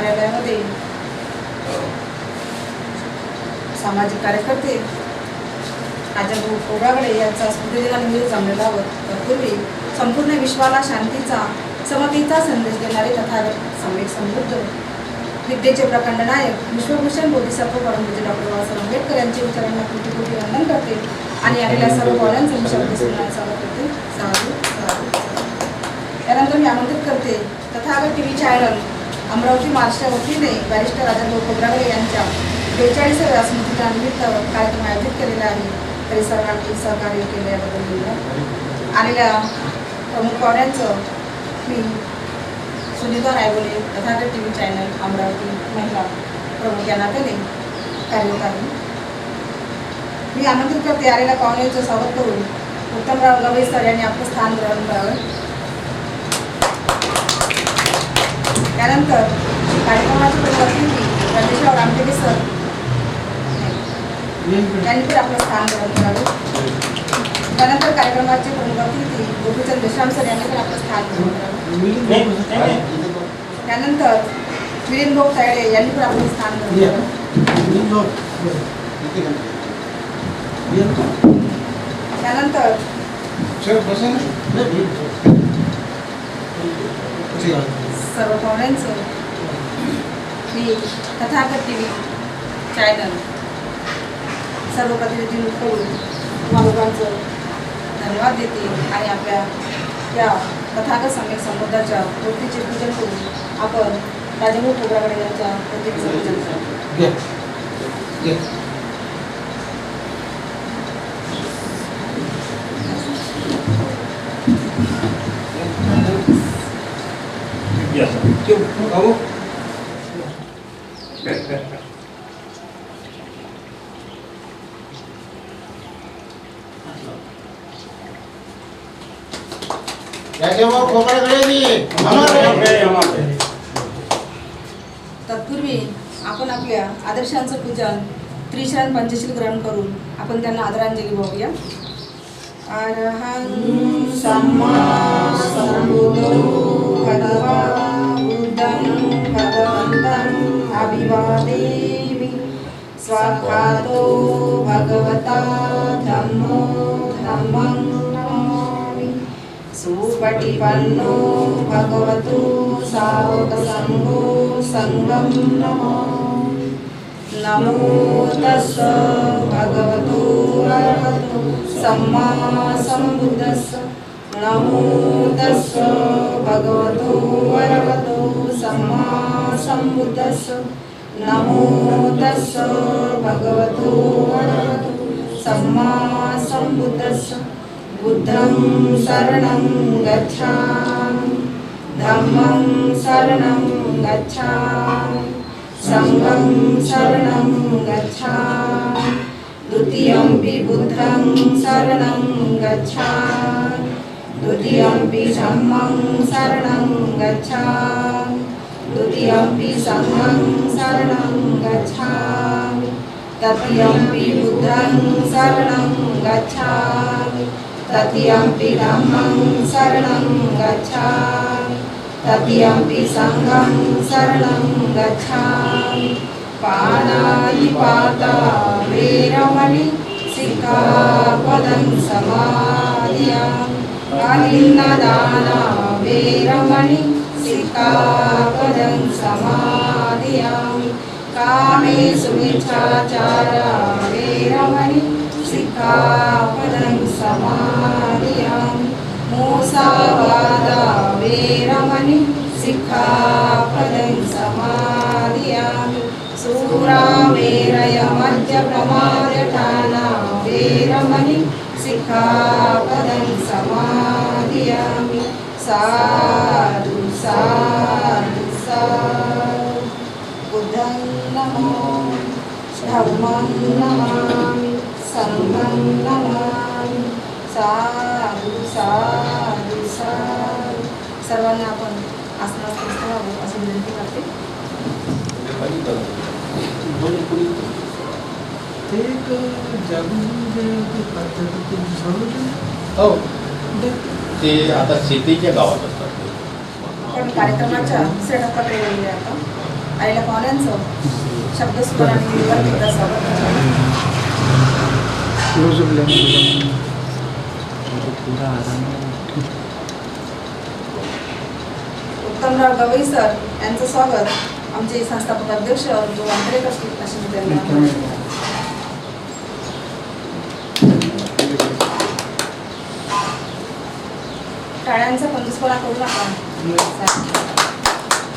कार्यालयामध्ये सामाजिक कार्यकर्ते राजाभाऊ खोब्रागडे यांचा स्मृतिदिनानिमित्त जमलेला तत्पूर्वी संपूर्ण विश्वाला शांतीचा समतेचा संदेश देणारे तथागत सम्यक समृद्ध विद्येचे प्रकांड नायक विश्वभूषण बोधिसत्व परमपूज्य डॉक्टर बाबासाहेब आंबेडकर यांच्या विचारांना कोटी कोटी वंदन करते आणि आलेल्या सर्व पाहुण्यांचं मी शब्द स्वागत करते. साधू साधू. त्यानंतर मी आमंत्रित करते तथागत टीव्ही चॅनल अमरावती महाराष्ट्र वतीने बॅरिस्टर राजाभाऊ खोब्रागडे यांच्या 42व्या स्मृतिदिनानिमित्त कार्यक्रम आयोजित केलेला आहे. तरी सर्वांनी सहकार्य केल्याबद्दल आलेल्या प्रमुख पाहुण्यांचं मी सुनीता रायबोले तथागत टीव्ही चॅनल अमरावती महिला प्रमुख या नात्याने कार्यरत आहे. मी आमंत्रित करते आलेल्या पाहुण्यांचं स्वागत करून उत्तमराव गवई सर यांनी आपलं स्थान ग्रहण करावं. त्यानंतर कार्यक्रमाची प्रतिनिधी राजेश्वर रामटेके सर यांनी पण आपलं स्थान ग्रहण करावे. त्यानंतर कार्यक्रमाचे प्रमुख अतिथी गोपीचंद बेश्राम सर यांनी पण आपलं स्थान ग्रहण करावे. त्यानंतर मिलिंद भाऊ तायडे यांनी पण आपलं स्थान ग्रहण करावे. त्यानंतर सर्व पाहुण्यांचं मी तथागत टीव्ही चॅनल सर्व प्रतिनिधींकडून तुम्हाला धन्यवाद देते आणि आपल्या या तथागत सम्यक संबोधाच्या मूर्तीचे पूजन करून आपण राजाभाऊ खोब्रागडे यांच्या मूर्तीचं पूजन करतो. तत्पूर्वी आपण आपल्या आदर्शांचं पूजन त्रिशरण पंचशील ग्रहण करून आपण त्यांना आदरांजली वाहूया. अरहं सम्मा सम्बुद्धो भगवा बुद्धं भगवन्तं अभिवादेमि. स्वाखातो भगवता धम्मो धम्मं नमामि. सुपटिपन्नो भगवतो सावकसङ्घो संघं नमामि. नमो तस्स भगवतो अरहतो सम्मा सम्बुद्धस्स. नमो तस्स भगवतो अरहतो सम्मा सम्बुद्धस्स. नमो तस्स भगवतो अरहतो सम्मा सम्बुद्धस्स. बुद्धं शरणं गच्छामि. धम्मं शरणं गच्छामि. संघं शरणं गच्छामि. द्वितीयंपि बुद्धं शरणं गच्छामि. द्वितीयंपि धम्मं शरणं गच्छामि. द्वितीयंपि संघं शरणं गच्छामि. तृतीयंपि बुद्धं शरणं गच्छामि. तृतीयंपि धम्मं शरणं गच्छामि. तृतीयंपि संघं शरणं गच्छामि. पाणातिपाता वेरमणि सिक्खापदं समादियामि. अहिंसादाना वेरमणि सिक्खापदं समादियामि. कामेषु मिथ्याचारा वेरमणि सिक्खापदं समादियामि. मोसावादा वेरमणि सिक्खापदं समादियामि. सूरामेरय मद्यप्रमादठाना वेरमणि सिक्खापदं समादियामि. साधु साधु साधु. बुद्धं नमामि. धम्मं नमामि. संघं नमामि. साधु साधु साधु. सर्वांना आपण आसनास बसावं अशी विनंती करते. ते आता शेतीच्या गावात असतात. आपण कार्यक्रमाच्या दुसऱ्या टप्प्याकडे गेले आता. आईला पाहुण्यांचं शब्दस्वर आणि विधिवत एकदा स्वागत उत्तमराव गवई सर यांचं स्वागत आमचे संस्थापक अध्यक्ष जो वांद्रे करतील अशी मी त्यांना टाळ्यांचा कंजूसपणा करू नका.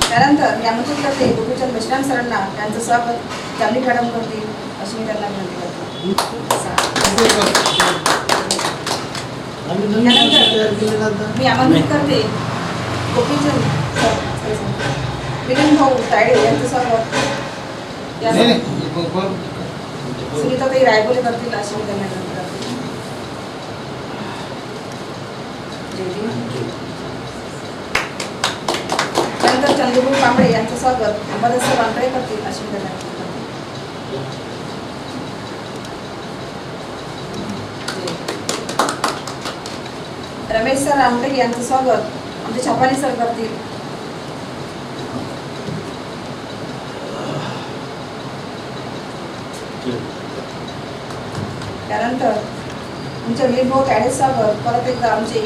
त्यानंतर यामधून करते गोपीचंद मेश्राम सरांना त्यांचं स्वागत जामली मॅडम करतील अशी मी त्यांना विनंती करते. त्यानंतर मी आमंत्रित करते गोपीचंद विलिंद भाऊ तायडे यांचं स्वागत सुनीताताई रायबोले करतील अशी मी त्यांना विनंती करते. त्यानंतर चंद्रभाऊ कांबळे यांचं स्वागत अंबादास वानकडे करतील अशी मी त्यांना विनंती करते. रमेश सर रामटेक यांचं स्वागत आमचे छापानी सर करतील. त्यानंतर तुमच्या विलिंद भाऊ तायडे स्वागत परत एकदा आमचे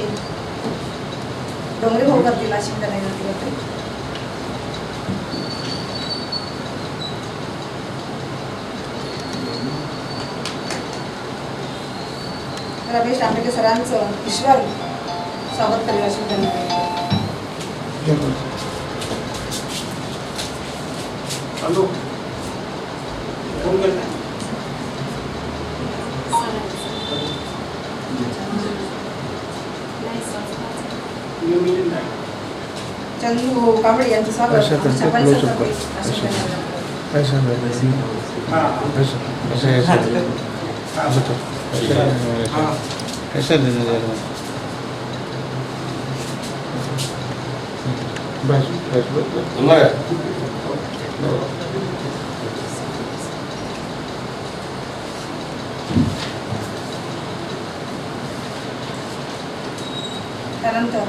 डोंगरे भाऊ करतील अशी मी त्यांना विनंती करते. रमेश आंबेडकर सरांचं ईश्वर स्वागत करेल अशी त्यांना हॅलो फोन करता चंदू कांबळे यांचं स्वागत छापानी सर करतील अशी त्यांना कैसा देना जाएगा त्यानंतर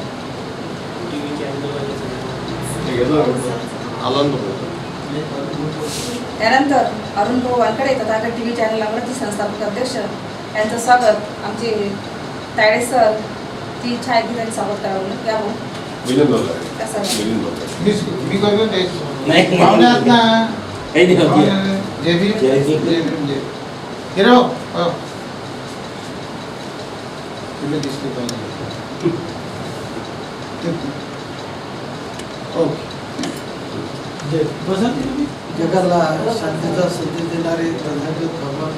त्यानंतर Arun Bhau Wankhede Tathagat T V channel Amravati संस्थापक अध्यक्ष यांचं स्वागत आमचे तायडे सर ती छायागीतांनी स्वागत करावं या भाऊ मी करतो ते नाही पाहुण्यात ना काही नाही जय भीम जय भीम. हिरो तुला दिसले पाहिजे जगाला शांतीचा संदेश देणारे तथागत भगवान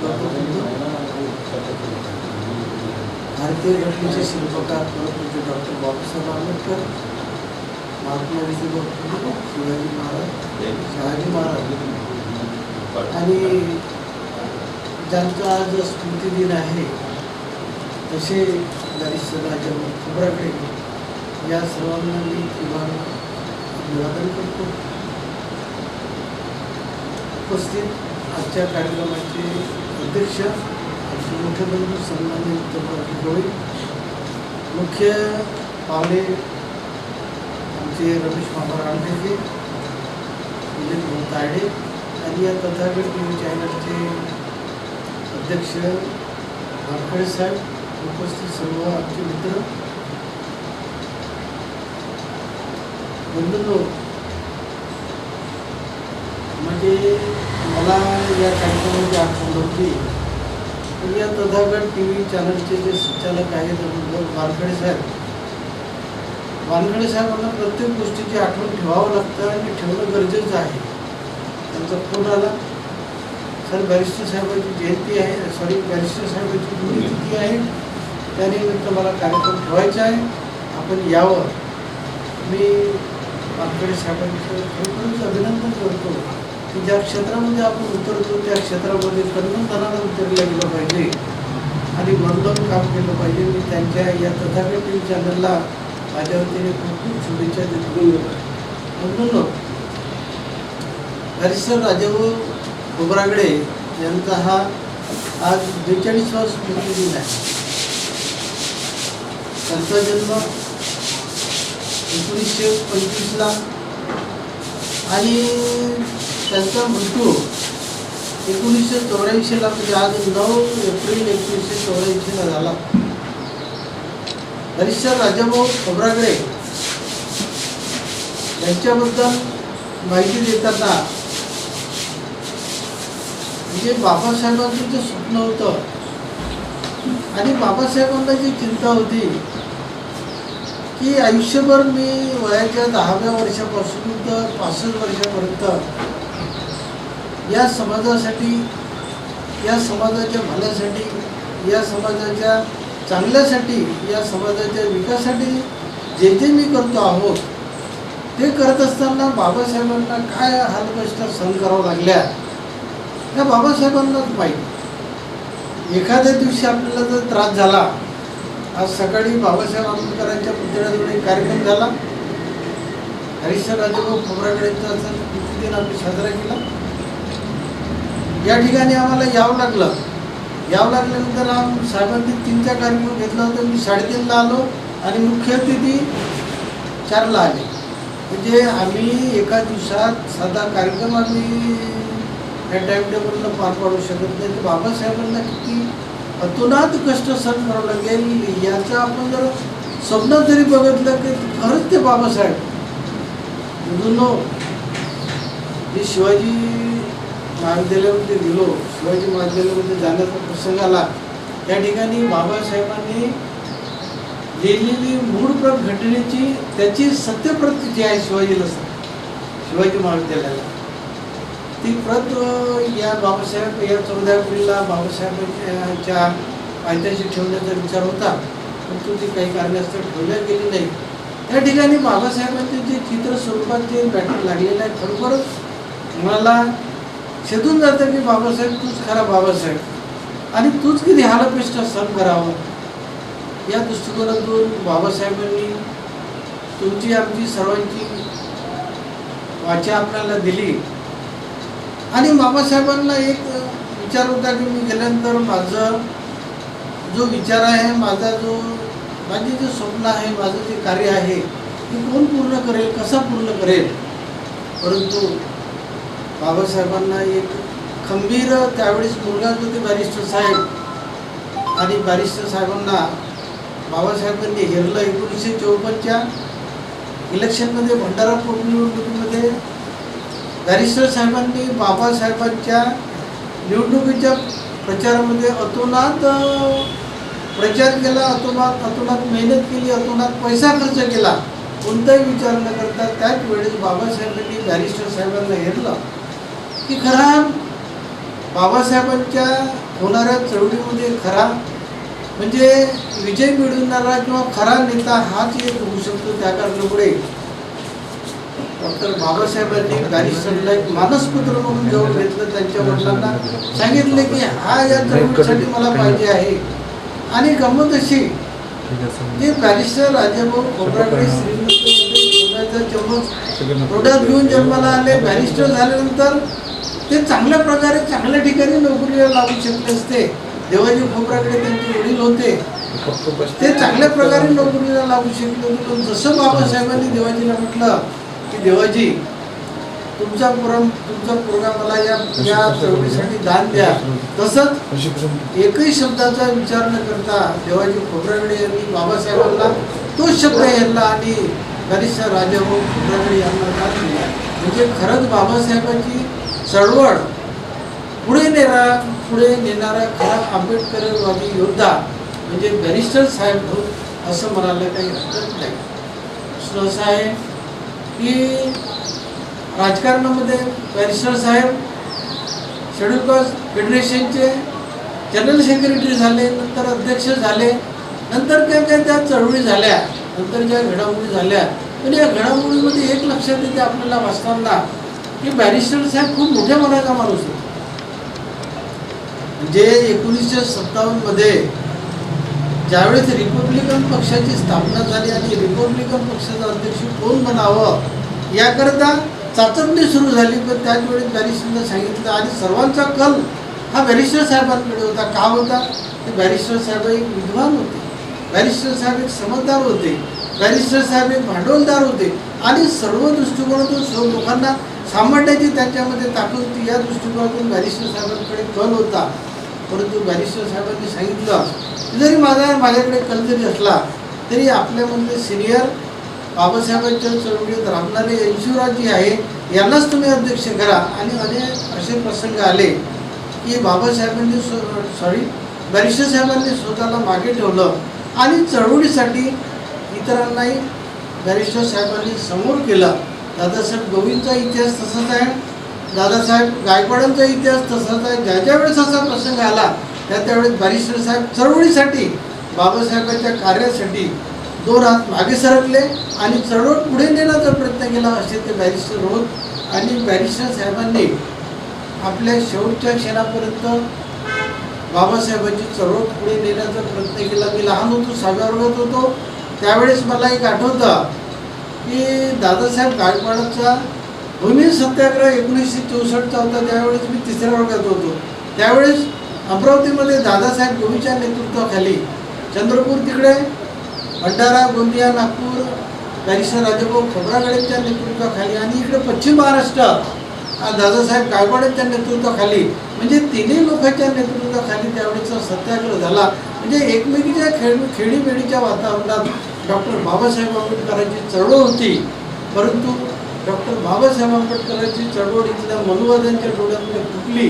भारतीय घटनेचे शिल्पकार परंतु डॉक्टर बाबासाहेब आंबेडकर, महात्मा ज्योतिबा फुले, शहाजी महाराज आणि ज्यांचा आज स्मृतिदिन आहे तसे बरीचसे राजा खोबराकडे या सर्वांना मी किमान अभिवादन करतो. उपस्थित आजच्या कार्यक्रमाचे अध्यक्ष आमचे मोठे बंधू सन्माननीय उत्तमराव गवई, मुख्य पाहुणे आमचे रमेश मामा रामटेके, विलिंद भाऊ तायडे आणि या तथागत टी व्ही चॅनलचे अध्यक्ष वानखडे साहेब, उपस्थित सर्व आमचे मित्र बंधूंनो, म्हणजे मला या कार्यक्रमाची आठवण होती तर या तथागत टी व्ही चॅनलचे जे संचालक आहेत वानखडे साहेबांना प्रत्येक गोष्टीची आठवण ठेवावं लागतं आणि ठेवणं गरजेचं आहे. त्यांचा फोन आला, सर बॅरिस्टर साहेबांची जयंती आहे, बॅरिस्टर साहेबांची पुण्यतिथी आहे, त्यानिमित्त मला कार्यक्रम ठेवायचा आहे, आपण यावं. मी वानखडे साहेबांचं खरोखरच अभिनंदन करतो की ज्या क्षेत्रामध्ये आपण उतरतो त्या क्षेत्रामध्ये तन्मनधनानं उतरलं गेलं पाहिजे आणि मनलावून काम केलं पाहिजे. मी त्यांच्या या तथागत टी व्ही चॅनलला माझ्या वतीने खूप खूप शुभेच्छा देतो. म्हणून बॅरिस्टर राजाभाऊ खोबरागडे यांचा हा आज 42वा स्मृतिदिन आहे. त्यांचा जन्म 1925ला आणि बाबासाहेबांचा मृत्यू 1984ला म्हणजे आज 9 एप्रिल 1984ला झाला. बॅरिस्टर राजाभाऊ खोब्रागडे यांच्याबद्दल माहिती देताना म्हणजे बाबासाहेबांचं जे स्वप्न होतं आणि बाबासाहेबांना जी चिंता होती की आयुष्यभर मी वयाच्या 10व्या वर्षापासून तर 65 वर्षापर्यंत या समाजासाठी, या समाजाच्या भल्यासाठी, या समाजाच्या चांगल्यासाठी, या समाजाच्या विकासासाठी जे जे मी करतो आहोत ते करत असताना बाबासाहेबांना काय हालकष्ट सहन करावं लागल्या या बाबासाहेबांनाच माहीत. एखाद्या दिवशी आपल्याला जर त्रास झाला, आज सकाळी बाबासाहेब आंबेडकरांच्या पुतळ्याजवळ एक कार्यक्रम झाला, बॅरिस्टर राजाभाऊ खोब्रागडेंचा स्मृतिदिन आम्ही साजरा केला. या ठिकाणी आम्हाला यावं लागल्यानंतर साहेबांनी 3चा कार्यक्रम घेतला होता. मी 3:30ला आलो आणि मुख्य अतिथी 4ला आले. म्हणजे आम्ही एका दिवसात साधा कार्यक्रम आम्ही या टाईम टेबलला पार पाडू शकत नाही. तर बाबासाहेबांना किती अतोनात कष्ट सहन करावं लागेल याचं आपण जर स्वप्न जरी बघितलं की खरंच ते बाबासाहेब म्हणून जे शिवाजी महाविद्यालयामध्ये गेलो, शिवाजी महाविद्यालयामध्ये जाण्याचा प्रसंग आला, त्या ठिकाणी बाबासाहेबांनी लिहिलेली मूळ प्रत घटनेची त्याची सत्यप्रत जी आहे शिवाजी महाविद्यालयाला, ती प्रत या बाबासाहेब या 14 एप्रिलला बाबासाहेबांच्या पायथ्याशी ठेवण्याचा विचार होता, परंतु ती काही कारणास्तव ठेवल्या गेली नाही. त्या ठिकाणी बाबासाहेबांचे जे चित्र स्वरूपात जे बॅटर लागलेलं आहे खरोखरच मला शेदून जातं की बाबासाहेब तूच खरा बाबासाहेब आणि तूच किती हालपेष्ट सहन करावं. या दृष्टिकोनातून बाबासाहेबांनी तुमची आमची सर्वांची वाचा आपल्याला दिली. आणि बाबासाहेबांना एक विचार होता की मी गेल्यानंतर माझं जो विचार आहे, माझे जे स्वप्न आहे, माझं जे कार्य आहे ते कोण पूर्ण करेल, कसा पूर्ण करेल. परंतु बाबासाहेबांना एक खंबीर त्यावेळेस मुलगाच होते बॅरिस्टर साहेब आणि बॅरिस्टर साहेबांना बाबासाहेबांनी हेरलं. 1954च्या इलेक्शनमध्ये भंडारा पोटनिवडणुकीमध्ये बॅरिस्टर साहेबांनी बाबासाहेबांच्या निवडणुकीच्या प्रचारामध्ये अतोनात प्रचार केला, अतोनात मेहनत केली, अतोनात पैसा खर्च केला, कोणताही विचार न करता. त्याच वेळेस बाबासाहेबांनी बॅरिस्टर साहेबांना हेरलं की खरा बाबासाहेबांच्या होणाऱ्या चळवळीमध्ये खरा म्हणजे विजय मिळवणारा किंवा खरा नेता हाच एक होऊ शकतो. त्या कारणामुळे डॉक्टर बाबासाहेबांनी बॅरिस्टरला एक मानसपुत्र म्हणून घेऊन घेतलं. त्यांच्या वडिलांना सांगितले की हा या चळवळीसाठी मला पाहिजे आहे. आणि गंमत अशी की बॅरिस्टर राजाभाऊ खोब्रागडे श्रीमंत चम्मच रोड्यात घेऊन जन्माला आले. बॅरिस्टर झाल्यानंतर ते चांगल्या प्रकारे चांगल्या ठिकाणी नोकरीला लागू शकले असते. देवाजी खोब्रागडे त्यांचे वडील होते, ते चांगल्या प्रकारे नोकरीला लागू शकले होते. पण जसं बाबासाहेबांनी देवाजीला म्हटलं की देवाजी तुमचा पोरगा मला या चळवळीसाठी दान द्या, तसंच एकही शब्दाचा विचार न करता देवाजी खोब्रागडे यांनी बाबासाहेबांना तोच शब्द हेरला आणि बॅरिस्टर राजाभाऊ खोब्रागडे यांना दान दिला. म्हणजे खरंच बाबासाहेबांची चळवळ पुढे नेणारा खरा आंबेडकरवादी योद्धा म्हणजे बॅरिस्टर साहेब होत असं म्हणायला काही हरकत नाही. प्रश्न असा आहे की राजकारणामध्ये बॅरिस्टर साहेब शेड्यूल कास्ट फेडरेशनचे जनरल सेक्रेटरी झाले, नंतर अध्यक्ष झाले, नंतर काय त्या चळवळी झाल्या, नंतर ज्या घडामोडी झाल्या. पण या घडामोडीमध्ये एक लक्षात येते आपल्याला वाचताना की बॅरिस्टर साहेब खूप मोठ्या मनाचा माणूस होता. म्हणजे 1957 ज्यावेळेस रिपब्लिकन पक्षाची स्थापना झाली आणि रिपब्लिकन पक्षाचा अध्यक्ष कोण बनावं याकरता चाचपणी सुरू झाली. पण त्याच वेळेस बॅरिस्टरला सांगितलं आणि सर्वांचा कल हा बॅरिस्टर साहेबांकडे होता. का होता? ते बॅरिस्टर साहेब एक विद्वान होते, बॅरिस्टर साहेब एक समजदार होते, बॅरिस्टर साहेब एक भांडवलदार होते आणि सर्व दृष्टिकोनातून सर्व लोकांना सामान्याची त्यांच्यामध्ये ताकद होती. या दृष्टिकोनातून बॅरिस्टर साहेबांकडे कल होता. परंतु बॅरिस्टर साहेबांनी सांगितलं जरी माझ्याकडे कल जरी असला तरी आपल्यामधले सिनियर बाबासाहेबांच्या चळवळीत राबणारे एनशिवराजी आहे यांनाच तुम्ही अध्यक्ष करा. आणि अनेक असे प्रसंग आले की बाबासाहेबांनी बॅरिस्टर साहेबांनी स्वतःला मागे ठेवलं आणि चळवळीसाठी इतरांनाही बॅरिस्टर साहेबांनी समोर केलं. दादासाहेब गवईंचा इतिहास तसाच आहे, दादासाहेब गायकवाडांचा इतिहास तसाच आहे. ज्या वेळेस असा प्रसंग आला त्यावेळेस बॅरिस्टर साहेब चळवळीसाठी बाबासाहेबांच्या कार्यासाठी 2 हात मागे सरकले आणि चळवळ पुढे नेण्याचा प्रयत्न केला. असे ते बॅरिस्टर होत. आणि बॅरिस्टर साहेबांनी आपल्या शेवटच्या क्षणापर्यंत बाबासाहेबांची चळवळ पुढे नेण्याचा प्रयत्न केला. मी लहान होतो, 6व्या वर्गात होतो. त्यावेळेस मला एक आठवतं की दादासाहेब गायकवाडांचा भूमी सत्याग्रह 1964चा होता. त्यावेळेस मी 3ऱ्या वर्गात होतो. त्यावेळेस अमरावतीमध्ये दादासाहेब गवईच्या नेतृत्वाखाली चंद्रपूर तिकडे भंडारा, गोंदिया, नागपूर बॅरिस्टर राजाभाऊ खोब्रागडेंच्या नेतृत्वाखाली आणि इकडे पश्चिम महाराष्ट्र दादासाहेब गायकवाडांच्या नेतृत्वाखाली म्हणजे तिन्ही लोकांच्या नेतृत्वाखाली त्यावेळेचा सत्याग्रह झाला. म्हणजे एकमेकीच्या खेडीमेडीच्या वातावरणात डॉक्टर बाबासाहेब आंबेडकरांची चळवळ होती. परंतु डॉक्टर बाबासाहेब आंबेडकरांची चळवळ इथल्या मनुवाद्यांच्या डोळ्यामध्ये फुटली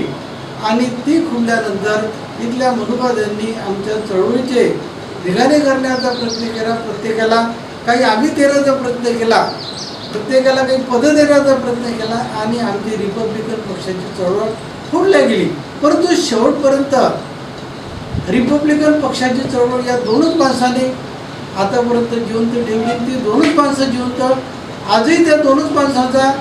आणि ती खुलल्यानंतर इथल्या मनुवाद्यांनी आमच्या चळवळीचे धिगाणे करण्याचा प्रयत्न केला. प्रत्येकाला काही आम्ही देण्याचा प्रयत्न केला, प्रत्येकाला काही पदं देण्याचा प्रयत्न केला आणि आमची रिपब्लिकन पक्षाची चळवळ फोडल्या गेली. परंतु शेवटपर्यंत रिपब्लिकन पक्षाची चळवळ या 2च माणसाने आतापर्यंत जिवंत ठेवली. ती 2च माणसं जिवंत, आजही त्या 2च माणसाचा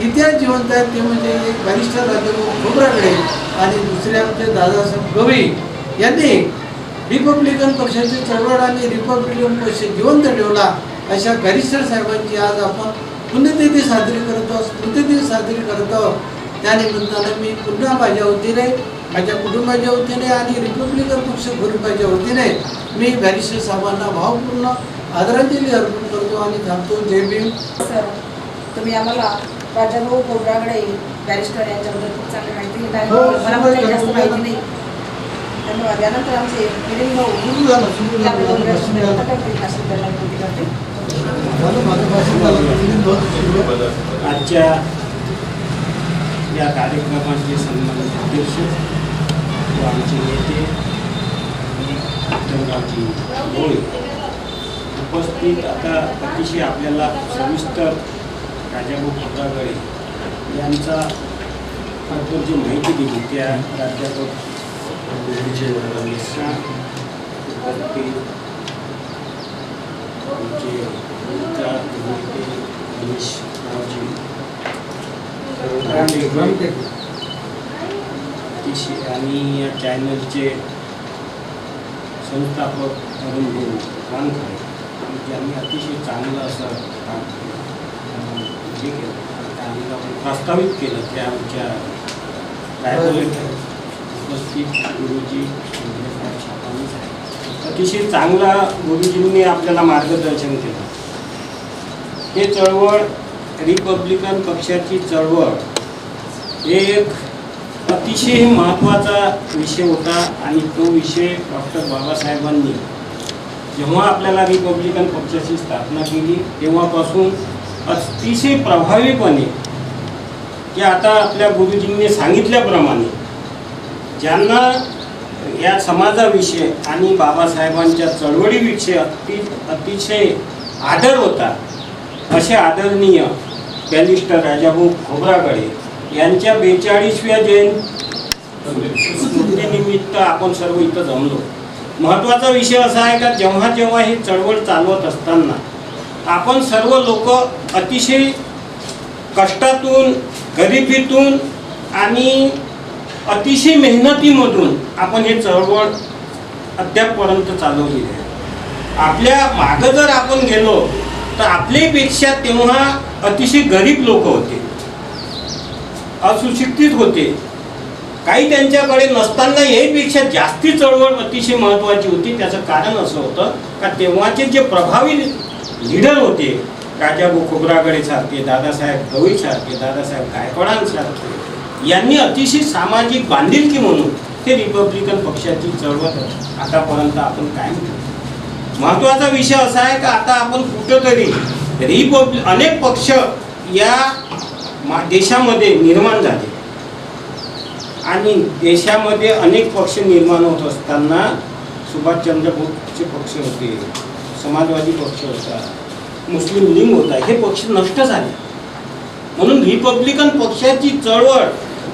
इतिहास जिवंत आहे. ते म्हणजे एक बॅरिस्टर राजाभाऊ खोब्रागडे आणि दुसरे आमचे दादासाहेब गवई यांनी रिपब्लिकन पक्षाची चळवळ आणि रिपब्लिकन पक्ष जिवंत ठेवला. अशा बॅरिस्टर साहेबांची आज आपण पुण्यतिथी साजरी करत आहोत, स्मृतिदिन साजरी करत आहोत. त्यानिमित्तानं मी पुन्हा माझ्या वतीने, माझ्या कुटुंबाच्या वतीने आणि रिपब्लिकन पक्ष ग्रुपाच्या वतीने मी बॅरिस्टर साहेबांना भावपूर्ण आदरांजली अर्पण करतो आणि थांबतो. जय भीम. सर, तुम्ही आम्हाला राजाभाऊ खोब्रागडे बॅरिस्टर यांच्याबद्दल खूप चांगली माहिती दिली आहे. मला पण काही जास्त माहिती नाही. धन्यवाद. यानंतर आमचे मिलिंद भाऊ आजच्या या कार्यक्रमाचे सन्मानित अध्यक्ष व आमचे नेते विठ्ठलरावजी मोळे उपस्थित. आता अतिशय आपल्याला सविस्तर राजाभाऊ खोब्रागडे यांचा बद्दल जी माहिती दिली त्या प्राध्यापक आणि या चॅनलचे संस्थापक अरुण भाऊ वानखडे ज्यांनी अतिशय चांगलं असं हे केलं, प्रस्तावित केलं त्या आमच्या उपस्थित गुरुजी अतिशय चांगला गुरुजींनी आपल्याला मार्गदर्शन केलं. हे चळवळ रिपब्लिकन पक्षाची चळवळ हे एक अतिशय महत्त्वाचा विषय होता आणि तो विषय डॉक्टर बाबासाहेबांनी जेव्हा आपल्याला रिपब्लिकन पक्षाची स्थापना केली तेव्हापासून अतिशय प्रभावीपणे की आता आपल्या गुरुजींनी सांगितल्याप्रमाणे ज्यांना या समाजाविषयी आणि बाबासाहेबांच्या चळवळीविषयी अतिशय आदर होता असे आदरणीय बॅरिस्टर राजाभाऊ खोब्रागडे यांच्या 42व्या स्मृतीनिमित्त आपण सर्व इथं जमलो. महत्त्वाचा विषय असा आहे का जेव्हा ही चळवळ चालवत असताना आपण सर्व लोक अतिशय कष्टातून, गरिबीतून आणि अतिशय मेहनतीमधून आपण हे चळवळ अद्यापपर्यंत चालवली आहे. आपल्या मागं जर आपण गेलो तर आपल्यापेक्षा तेव्हा अतिशय गरीब लोक होते, अशिक्षित होते, काही त्यांच्याकडे नसताना यापेक्षा जास्ती चळवळ अतिशय महत्त्वाची होती. त्याचं कारण असं होतं का तेव्हाचे जे प्रभावी लीडर होते राजाभाऊ खोब्रागडे सारखे, दादासाहेब गवई सारखे, दादासाहेब गायकवाडांसारखे यांनी अतिशय सामाजिक बांधिलकी म्हणून हे रिपब्लिकन पक्षाची चळवळ आतापर्यंत आपण कायम ठेवतो. महत्त्वाचा विषय असा आहे का आता आपण कुठंतरी अनेक पक्ष या देशामध्ये निर्माण झाले आणि देशामध्ये अनेक पक्ष निर्माण होत असताना सुभाषचंद्र बोसचे पक्ष होते, समाजवादी पक्ष होता, मुस्लिम लीग होता, हे पक्ष नष्ट झाले. म्हणून रिपब्लिकन पक्षाची चळवळ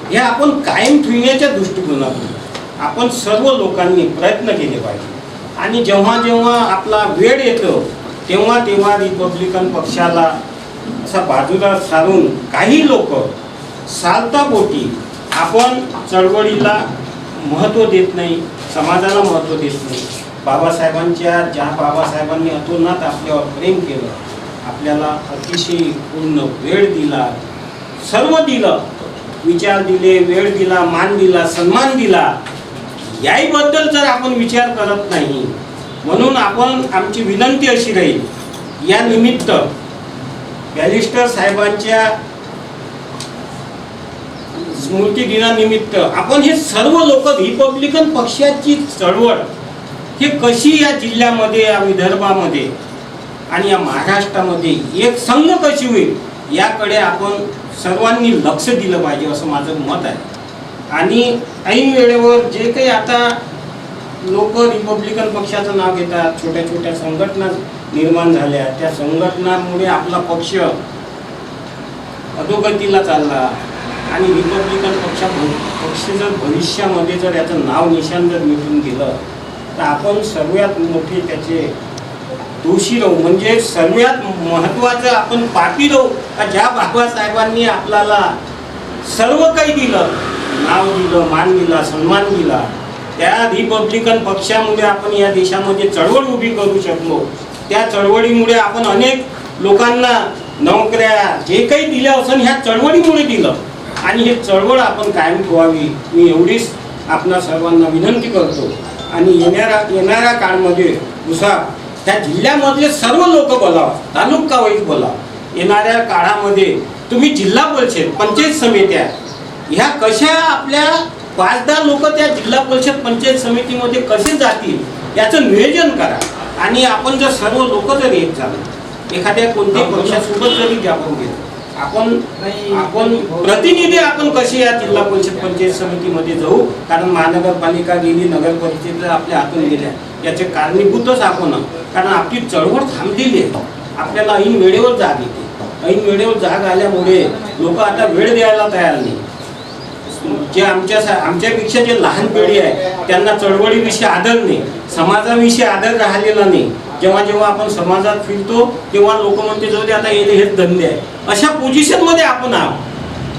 हे आपण कायम ठेवण्याच्या दृष्टिकोनातून आपण सर्व लोकांनी प्रयत्न केले पाहिजे. आणि जेव्हा जेव्हा आपला वेळ येतो तेव्हा तेव्हा रिपब्लिकन पक्षाला असा बाजूला सारून काही लोक सालतापोटी आपण चळवळीला महत्त्व देत नाही, समाजाला महत्त्व देत नाही. बाबासाहेबांनी अतोनात आपल्यावर प्रेम केलं, आपल्याला अतिशय पूर्ण वेळ दिला, सर्व दिलं, विचार दिले, वेळ दिला, मान दिला, सन्मान दिला. याहीबद्दल जर आपण विचार करत नाही, म्हणून आपण आमची विनंती अशी राहील या निमित्त बॅरिस्टर साहेबांच्या स्मृती दिनानिमित्त आपण हे सर्व लोक रिपब्लिकन पक्षाची चळवळ हे कशी या जिल्ह्यामध्ये, या विदर्भामध्ये आणि या महाराष्ट्रामध्ये एक संघ कशी होईल याकडे आपण सर्वांनी लक्ष दिलं पाहिजे असं माझं मत आहे. आणि ऐन वेळेवर जे काही आता लोक रिपब्लिकन पक्षाचं नाव घेतात, छोट्या छोट्या संघटना निर्माण झाल्या, त्या संघटनांमुळे आपला पक्ष अधोगतीला चालला आणि रिपब्लिकन पक्ष जर भविष्यामध्ये जर याचं नाव निशाण जर मिटून गेलं तर आपण सर्वात मोठे त्याचे दोषी राहू. म्हणजे सर्वात महत्त्वाचं आपण पापी राहू का ज्या बाबासाहेबांनी आपल्याला सर्व काही दिलं, नाव दिलं, मान दिला, सन्मान दिला, त्या रिपब्लिकन पक्षामुळे आपण या देशामध्ये चळवळ उभी करू शकलो. त्या चळवळीमुळे आपण अनेक लोकांना नोकऱ्या जे काही दिल्या असून ह्या चळवळीमुळे दिलं आणि हे चळवळ आपण कायम ठेवावी मी एवढीच आपणा सर्वांना विनंती करतो. आणि येणाऱ्या काळामध्ये त्या जिल्ह्यामधले सर्व लोक बोलावा, तालुका वाईज बोलावा. येणाऱ्या काळामध्ये तुम्ही जिल्हा परिषद, पंचायत समित्या ह्या कशा आपल्या 5-10 लोक त्या जिल्हा परिषद पंचायत समितीमध्ये कसे जातील याचं नियोजन करा. आणि आपण जर सर्व लोक जर एक झालो, एखाद्या कोणत्याही पक्षासोबत जरी आपण गेलो, आपण प्रतिनिधी आपण कसे या जिल्हा परिषद पंचायत समितीमध्ये जाऊ. कारण महानगरपालिका गेली, नगर परिषदेला आपल्या हातून गेल्या, याचे कारणीभूतच आपण. कारण आपली चळवळ थांबलेली आहे, आपल्याला ऐन वेळेवर जाग येते. ऐन वेळेवर जाग आल्यामुळे लोक आता वेळ द्यायला तयार नाही. जे आमच्यापेक्षा जे लहान पिढी आहे त्यांना चळवळीविषयी आदर नाही, समाजाविषयी आदर राहिलेला नाही. जेव्हा जेव्हा आपण समाजात फिरतो तेव्हा लोक म्हणते जाऊ दे आता येणे हेच धंदे आहे. अशा पोझिशनमध्ये आपण आहोत,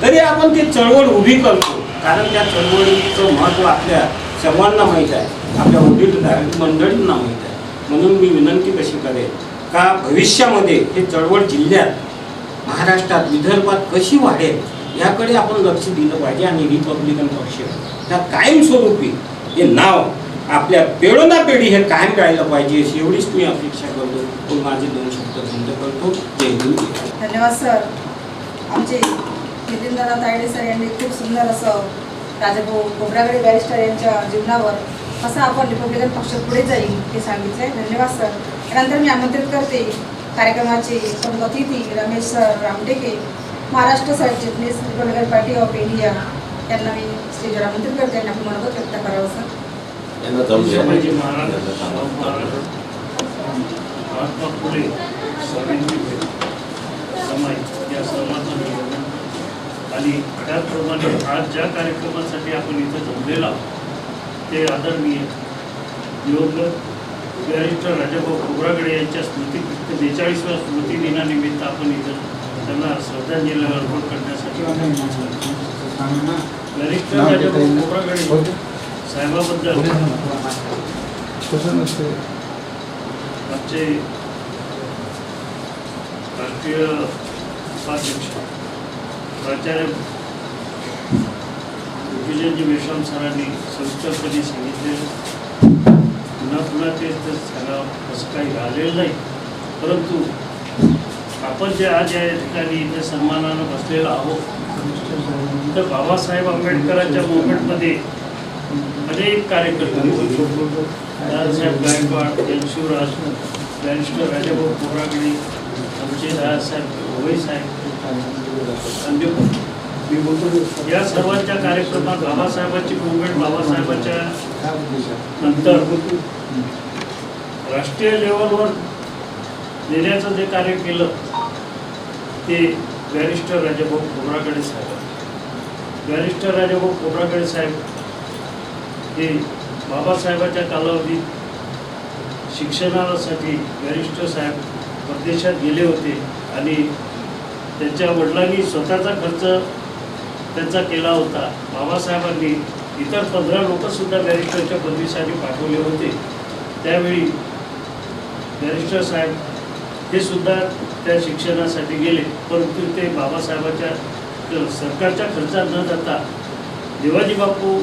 तरी आपण ते चळवळ उभी करतो. कारण त्या चळवळीचं महत्त्व आपल्या सर्वांना माहीत आहे, आपल्या वडील मंडळींना माहीत आहे. म्हणून मी विनंती कशी करेन का भविष्यामध्ये हे चळवळ जिल्ह्यात, महाराष्ट्रात, विदर्भात कशी वाढेल याकडे आपण लक्ष दिलं पाहिजे. आणि रिपब्लिकन पक्ष ह्या कायमस्वरूपी हे नाव आपल्या पिढी हे कायम राहिलं पाहिजे अशी एवढीच मी अपेक्षा करतो. पण माझे 2 शब्द बंद करतो. जय हिंद. धन्यवाद सर. आमचे नितीनदादा तायडे सर यांनी खूप सुंदर असं राजाभाऊ खोब्रागडे बॅरिस्टर यांच्या जीवनावर कसं आपण रिपब्लिकन पक्ष पुढे जाईल हे सांगितलं आहे. धन्यवाद सर. त्यानंतर मी आमंत्रित करते कार्यक्रमाचे प्रमुख अतिथी रमेश सर रामटेके, महाराष्ट्र सरचिटणीस रिपब्लिकन पार्टी ऑफ इंडिया यांना मी स्टेजवर आमंत्रित करते आणि आपण मनोगत व्यक्त करावं सर. महात्मा फुले सावित्रीबाई समाज या सर्वांचं नियोजन आणि त्याचप्रमाणे आज ज्या कार्यक्रमासाठी आपण इथं जमलेला आहोत ते आदरणीय दिवंगत बॅरिस्टर राजाभाऊ खोब्रागडे यांच्या 42व्या स्मृती दिनानिमित्त आपण इथं त्यांना श्रद्धांजली अर्पण करण्यासाठी बॅरिस्टर राजाभाऊ खोब्रागडे साहेबाबद्दल आमचे राष्ट्रीय उपाध्यक्ष प्राचार्य विजयजी मेश्राम सरांनी सविस्तरपणे सांगितले. पुन्हा तेच तर सांगावं असं काही राहिलेलं नाही. परंतु आपण जे आज या ठिकाणी इथे सन्मानानं बसलेलो आहोत तर बाबासाहेब आंबेडकरांच्या मुवमेंटमध्ये अनेक कार्यकर्ते दादासाहेब गायकवाड, शिवराज, बॅरिस्टर राजाभाऊ खोब्रागडे, आमचे दादासाहेब भोई साहेब, या सर्वांच्या कार्यक्रमात बाबासाहेबांची मुवमेंट बाबासाहेबांच्या नंतर राष्ट्रीय लेवलवर नेण्याचं जे कार्य केलं ते बॅरिस्टर राजाभाऊ खोब्रागडे साहेब. बॅरिस्टर राजाभाऊ खोब्रागडे साहेब हे बाबासाहेबांच्या कालावधीत शिक्षणासाठी बॅरिस्टर साहेब परदेशात गेले होते आणि त्यांच्या वडिलांनी स्वतःचा खर्च त्यांचा केला होता. बाबासाहेबांनी इतर 15 लोकसुद्धा बॅरिस्टरच्या पदवीसाठी पाठवले होते. त्यावेळी बॅरिस्टर साहेब हे सुद्धा त्या शिक्षणासाठी गेले, परंतु ते बाबासाहेबांच्या सरकारच्या खर्चात न जाता देवाजी बापू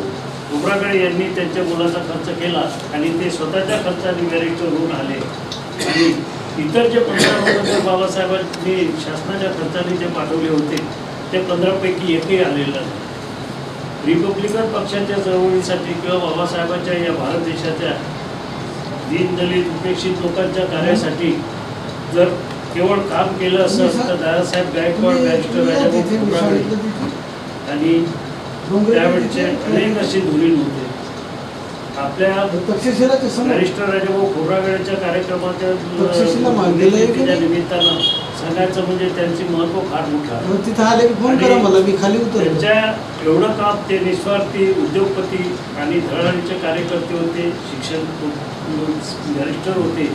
खोब्रागडे यांनी त्यांच्या मुलाचा खर्च केला आणि ते स्वतःच्या खर्चाने बॅरिस्टर होऊन आले. आणि इतर जे 15 लोक तर बाबासाहेबांनी शासनाच्या खर्चाने जे पाठवले होते ते 15 पैकी एकही आलेलं नाही. रिपब्लिकन पक्षाच्या चळवळीसाठी किंवा बाबासाहेबांच्या या भारत देशाच्या दीनदलित उपेक्षित लोकांच्या कार्यासाठी जर केवळ काम केलं असं तर दादासाहेब गायकवाड, बॅरिस्टर राजाभाऊ खोब्रागडे आणि त्यावेळचे अनेक असे धुरीण होते. आपल्या बॅरिस्टर राजाभाऊ खोब्रागडेच्या कार्यक्रमाच्या निमित्तानं सांगायचं म्हणजे त्यांचे महत्व फार मोठं आहे. त्यांच्या एवढं काम ते निस्वार्थी उद्योगपती आणि धडाडीचे कार्यकर्ते होते, शिक्षण बॅरिस्टर होते.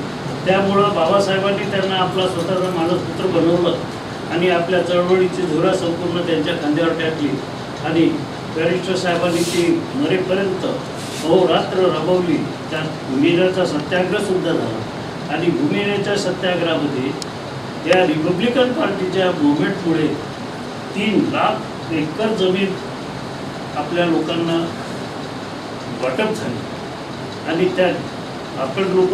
त्यामुळं बाबासाहेबांनी त्यांना आपला स्वतःचा मानसपुत्र बनवलं आणि आपल्या चळवळीची धुरा संपूर्ण त्यांच्या खांद्यावर टाकली आणि बॅरिस्टर साहेबांनी ती मरेपर्यंत अहोरात्र राबवली. त्यात भूमिनेरचा सत्याग्रह सुद्धा झाला आणि भूमिनेरच्या सत्याग्रहामध्ये या रिपब्लिकन पार्टीच्या मुवमेंटमुळे 3 लाख एकर जमीन आपल्या लोकांना वाटप झाली आणि त्यात आपण लोक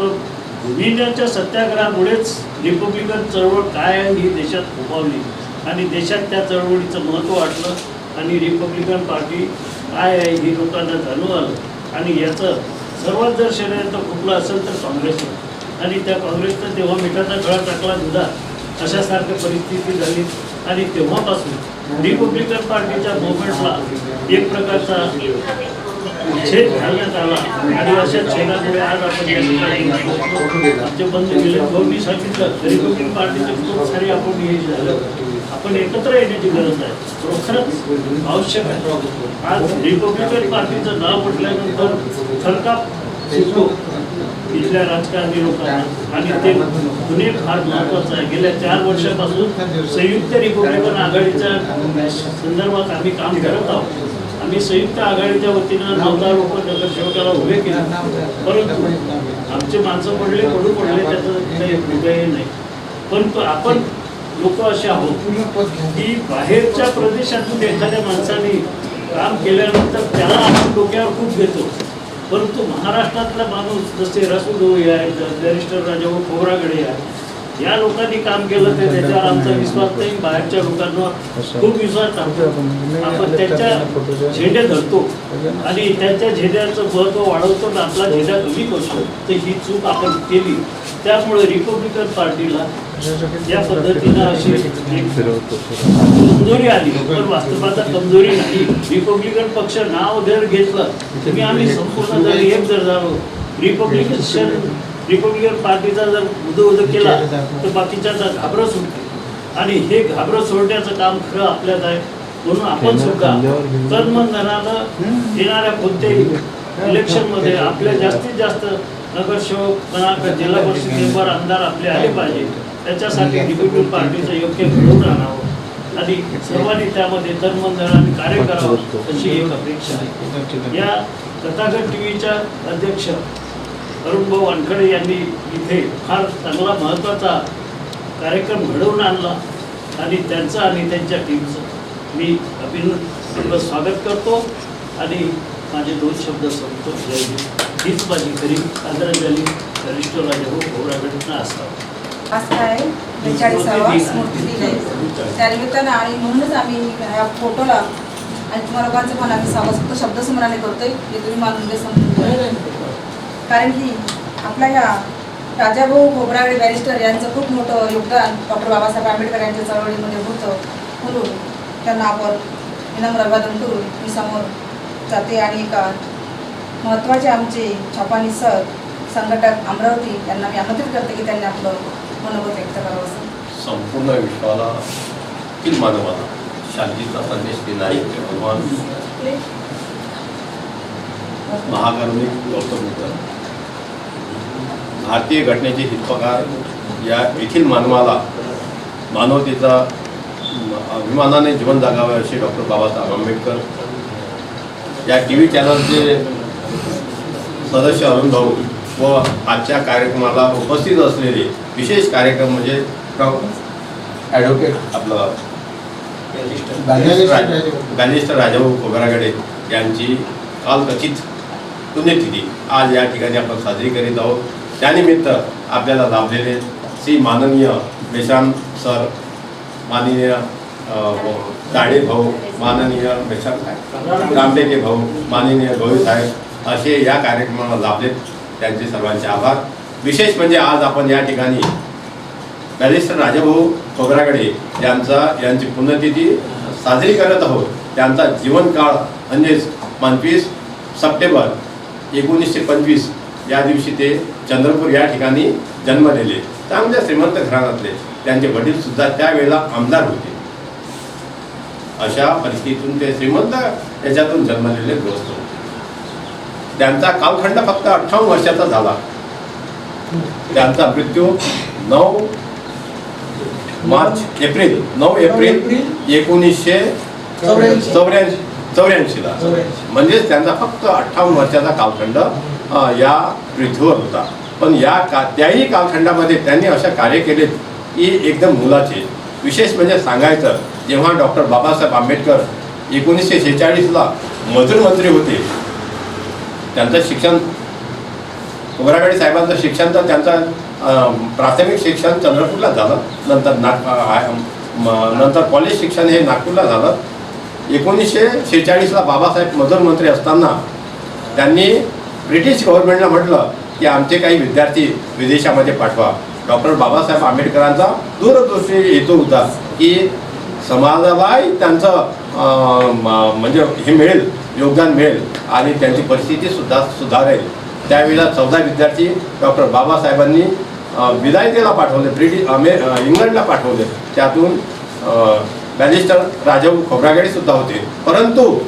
भूमिनेरच्या सत्याग्रहामुळेच रिपब्लिकन चळवळ काय आहे ही देशात फोफावली आणि देशात त्या चळवळीचं महत्त्व वाटलं आणि रिपब्लिकन पार्टी काय आहे ही लोकांना जाणून आलं आणि याचं सर्वात जर षडयंत्र खुपलं असेल तर काँग्रेसवर आणि त्या काँग्रेसनं तेव्हा मिठाचा गळा टाकला दुधा अशासारखी परिस्थिती झाली आणि तेव्हापासून रिपब्लिकन पार्टीच्या मुवमेंटला एक प्रकारचा छेद घालण्यात आला आणि अशा छेदामुळे आज आपण या ठिकाणी आमचे बंधू गेले भाऊंनी सांगितलं रिपब्लिकन पार्टीचे खूप सारे आपण हे झालं. आपण एकत्र येण्याची गरज आहे, खरोखरच आवश्यक आहे. आज रिपब्लिकन पार्टीचं नाव म्हटल्यानंतर थरकाप सुटतो इथल्या राजकारणी लोकांना आणि ते पुणे फार महत्त्वाचं आहे. गेल्या 4 वर्षापासून संयुक्त रिपब्लिकन आघाडीच्या संदर्भात आम्ही काम करत आहोत. आम्ही संयुक्त आघाडीच्या वतीनं 9 लोक नगरसेवकाला उभे केले, परंतु आमचे माणसं पडू पडले त्याचं काही उदय नाही. परंतु आपण लोक असे आहोत की बाहेरच्या प्रदेशातून एखाद्या माणसाने काम केल्यानंतर त्याला आपण डोक्यावर खूप घेतो, परंतु महाराष्ट्रातला माणूस जसे रासूडोई आहे, बॅरिस्टर राजाभाऊ खोब्रागडे आहे, या लोकांनी काम केलं तर त्याच्यावर आमचा विश्वास नाही. बाहेरच्या लोकांवर खूप विश्वास टाकतो. आपण त्यांच्या झेंडे धरतो आणि त्यांच्या झेंड्याचं महत्त्व वाढवतो आणि आपला झेंडा कमी करतो. तर ही चूक आपण केली. त्यामुळे रिपब्लिकन पार्टीला या पद्धतीनं अशी कमजोरी आली, पण वास्तवाचा कमजोरी नाही. रिपब्लिकन पक्ष नाव जर घेतलं तुम्ही आम्ही संपूर्ण जर एक जर झालो रिपब्लिकन पार्टीचा जर उदो केला तर बाकीच्याचा घाबरं सुटते आणि हे घाबरं सोडण्याचं काम खरं आपल्यात आहे. म्हणून आपण सुद्धा तन धनानं येणाऱ्या कोणत्याही इलेक्शनमध्ये आपल्या जास्तीत जास्त नगरसेवक म्हणा जिल्हा परिषद मेंबर आमदार आपले आले पाहिजे. त्याच्यासाठी रिपब्लिकन पार्टीचं योग्य घडवून आणावं आणि सर्वांनी त्यामध्ये तन धनाने कार्य करावं अशी एक अपेक्षा आहे. या कथागत टीव्हीच्या अध्यक्ष अरुणभाऊ वानखडे यांनी इथे फार चांगला महत्त्वाचा कार्यक्रम घडवून आणला आणि त्यांचं आणि त्यांच्या टीमचं मी अभिनंदन स्वागत करतो आणि माझे 2 शब्द संपतो. हीच माझी खरी आदरांजली बॅरिस्टर राजाभाऊ खोब्रागडेंना असावं. आज काय 42वा स्मृती दिन आहे त्यानिमित्तानं आणि म्हणूनच आम्ही ह्या फोटोला आणि तुम्हाला लोकांचं पण आम्ही फक्त शब्दसमराने करतोय हे तुम्ही मानून घ्या, समजून घ्या. कारण की आपल्या ह्या राजाभाऊ खोब्रागडे बॅरिस्टर यांचं खूप मोठं योगदान डॉक्टर बाबासाहेब आंबेडकर यांच्या चळवळीमध्ये होतं म्हणून त्यांना आपण विनम्र अभिवादन करून मी समोर जाते आणि एका महत्त्वाचे आमचे छापानी सर संघटक अमरावती यांना मी आमंत्रित करते की त्यांनी आपलं मनोगत व्यक्त करावं असं. संपूर्ण विश्वाला मानवाला शांतीचा संदेश देणारे भगवान महाकारुणिक गौतम बुद्ध भारतीय घटनेचे हितपकार या येथील मानवाला मानवतेचा अभिमानाने जीवन जगावे असे डॉक्टर बाबासाहेब आंबेडकर या TV चॅनलचे सदस्य अरुण भाऊ व आजच्या कार्यक्रमाला उपस्थित असलेले विशेष कार्यक्रम म्हणजे ॲडव्होकेट आपलं बॅरिस्टर राजाभाऊ खोब्रागडे यांची कालकथित पुण्यतिथी आज या ठिकाणी आपण साजरी करीत आहोत. त्यानिमित्त आपल्याला लाभलेले श्री माननीय मेश्राम सर, माननीय दाढे भाऊ, माननीय मेश्राम रामटेके भाऊ, माननीय गवळी साहेब असे या कार्यक्रमाला लाभलेत. त्यांचे सर्वांचे आभार. विशेष म्हणजे आज आपण या ठिकाणी बॅरिस्टर राजाभाऊ खोब्रागडे यांची पुण्यतिथी साजरी करत आहोत. त्यांचा जीवनकाळ म्हणजेच 25 सप्टेंबर 1925 या दिवशी ते चंद्रपूर या ठिकाणी जन्मलेले. चांगल्या श्रीमंत घराण्यातले. त्यांचे वडील सुद्धा त्यावेळेला आमदार होते. अशा परिस्थितीतून ते श्रीमंत याच्यातून जन्मलेले गृहस्थ होते. त्यांचा कालखंड फक्त 58 वर्षाचा झाला. त्यांचा मृत्यू 9 एप्रिल 1984 ला म्हणजेच त्यांचा फक्त 58 वर्षाचा कालखंड या पृथ्वीवर होता. पण त्याही कालखंडामध्ये त्यांनी अशा कार्य केले की एकदम मोलाचे. विशेष म्हणजे सांगायचं, जेव्हा डॉक्टर बाबासाहेब आंबेडकर 1946 ला मजूर मंत्री होते, त्यांचं शिक्षण खोब्रागडे साहेबांचं शिक्षण तर त्यांचं प्राथमिक शिक्षण चंद्रपूरला झालं. नंतर कॉलेज शिक्षण हे नागपूरला झालं. 1946 ला बाबासाहेब मजूर मंत्री असताना त्यांनी ब्रिटिश गव्हर्नमेंटला म्हटलं की आमचे काही विद्यार्थी विदेशामध्ये पाठवा. डॉक्टर बाबासाहेब आंबेडकरांचा दूरदृष्टी हेतू होता की समाजालाही त्यांचं म्हणजे हे मिळेल, योगदान मिळेल आणि त्यांची परिस्थिती सुद्धा सुधारेल. त्यावेळेला 14 विद्यार्थी डॉक्टर बाबासाहेबांनी विलायतेला पाठवले, इंग्लंडला पाठवले. त्यातून बॅरिस्टर राजाभाऊ खोब्रागडे सुद्धा होते. परंतु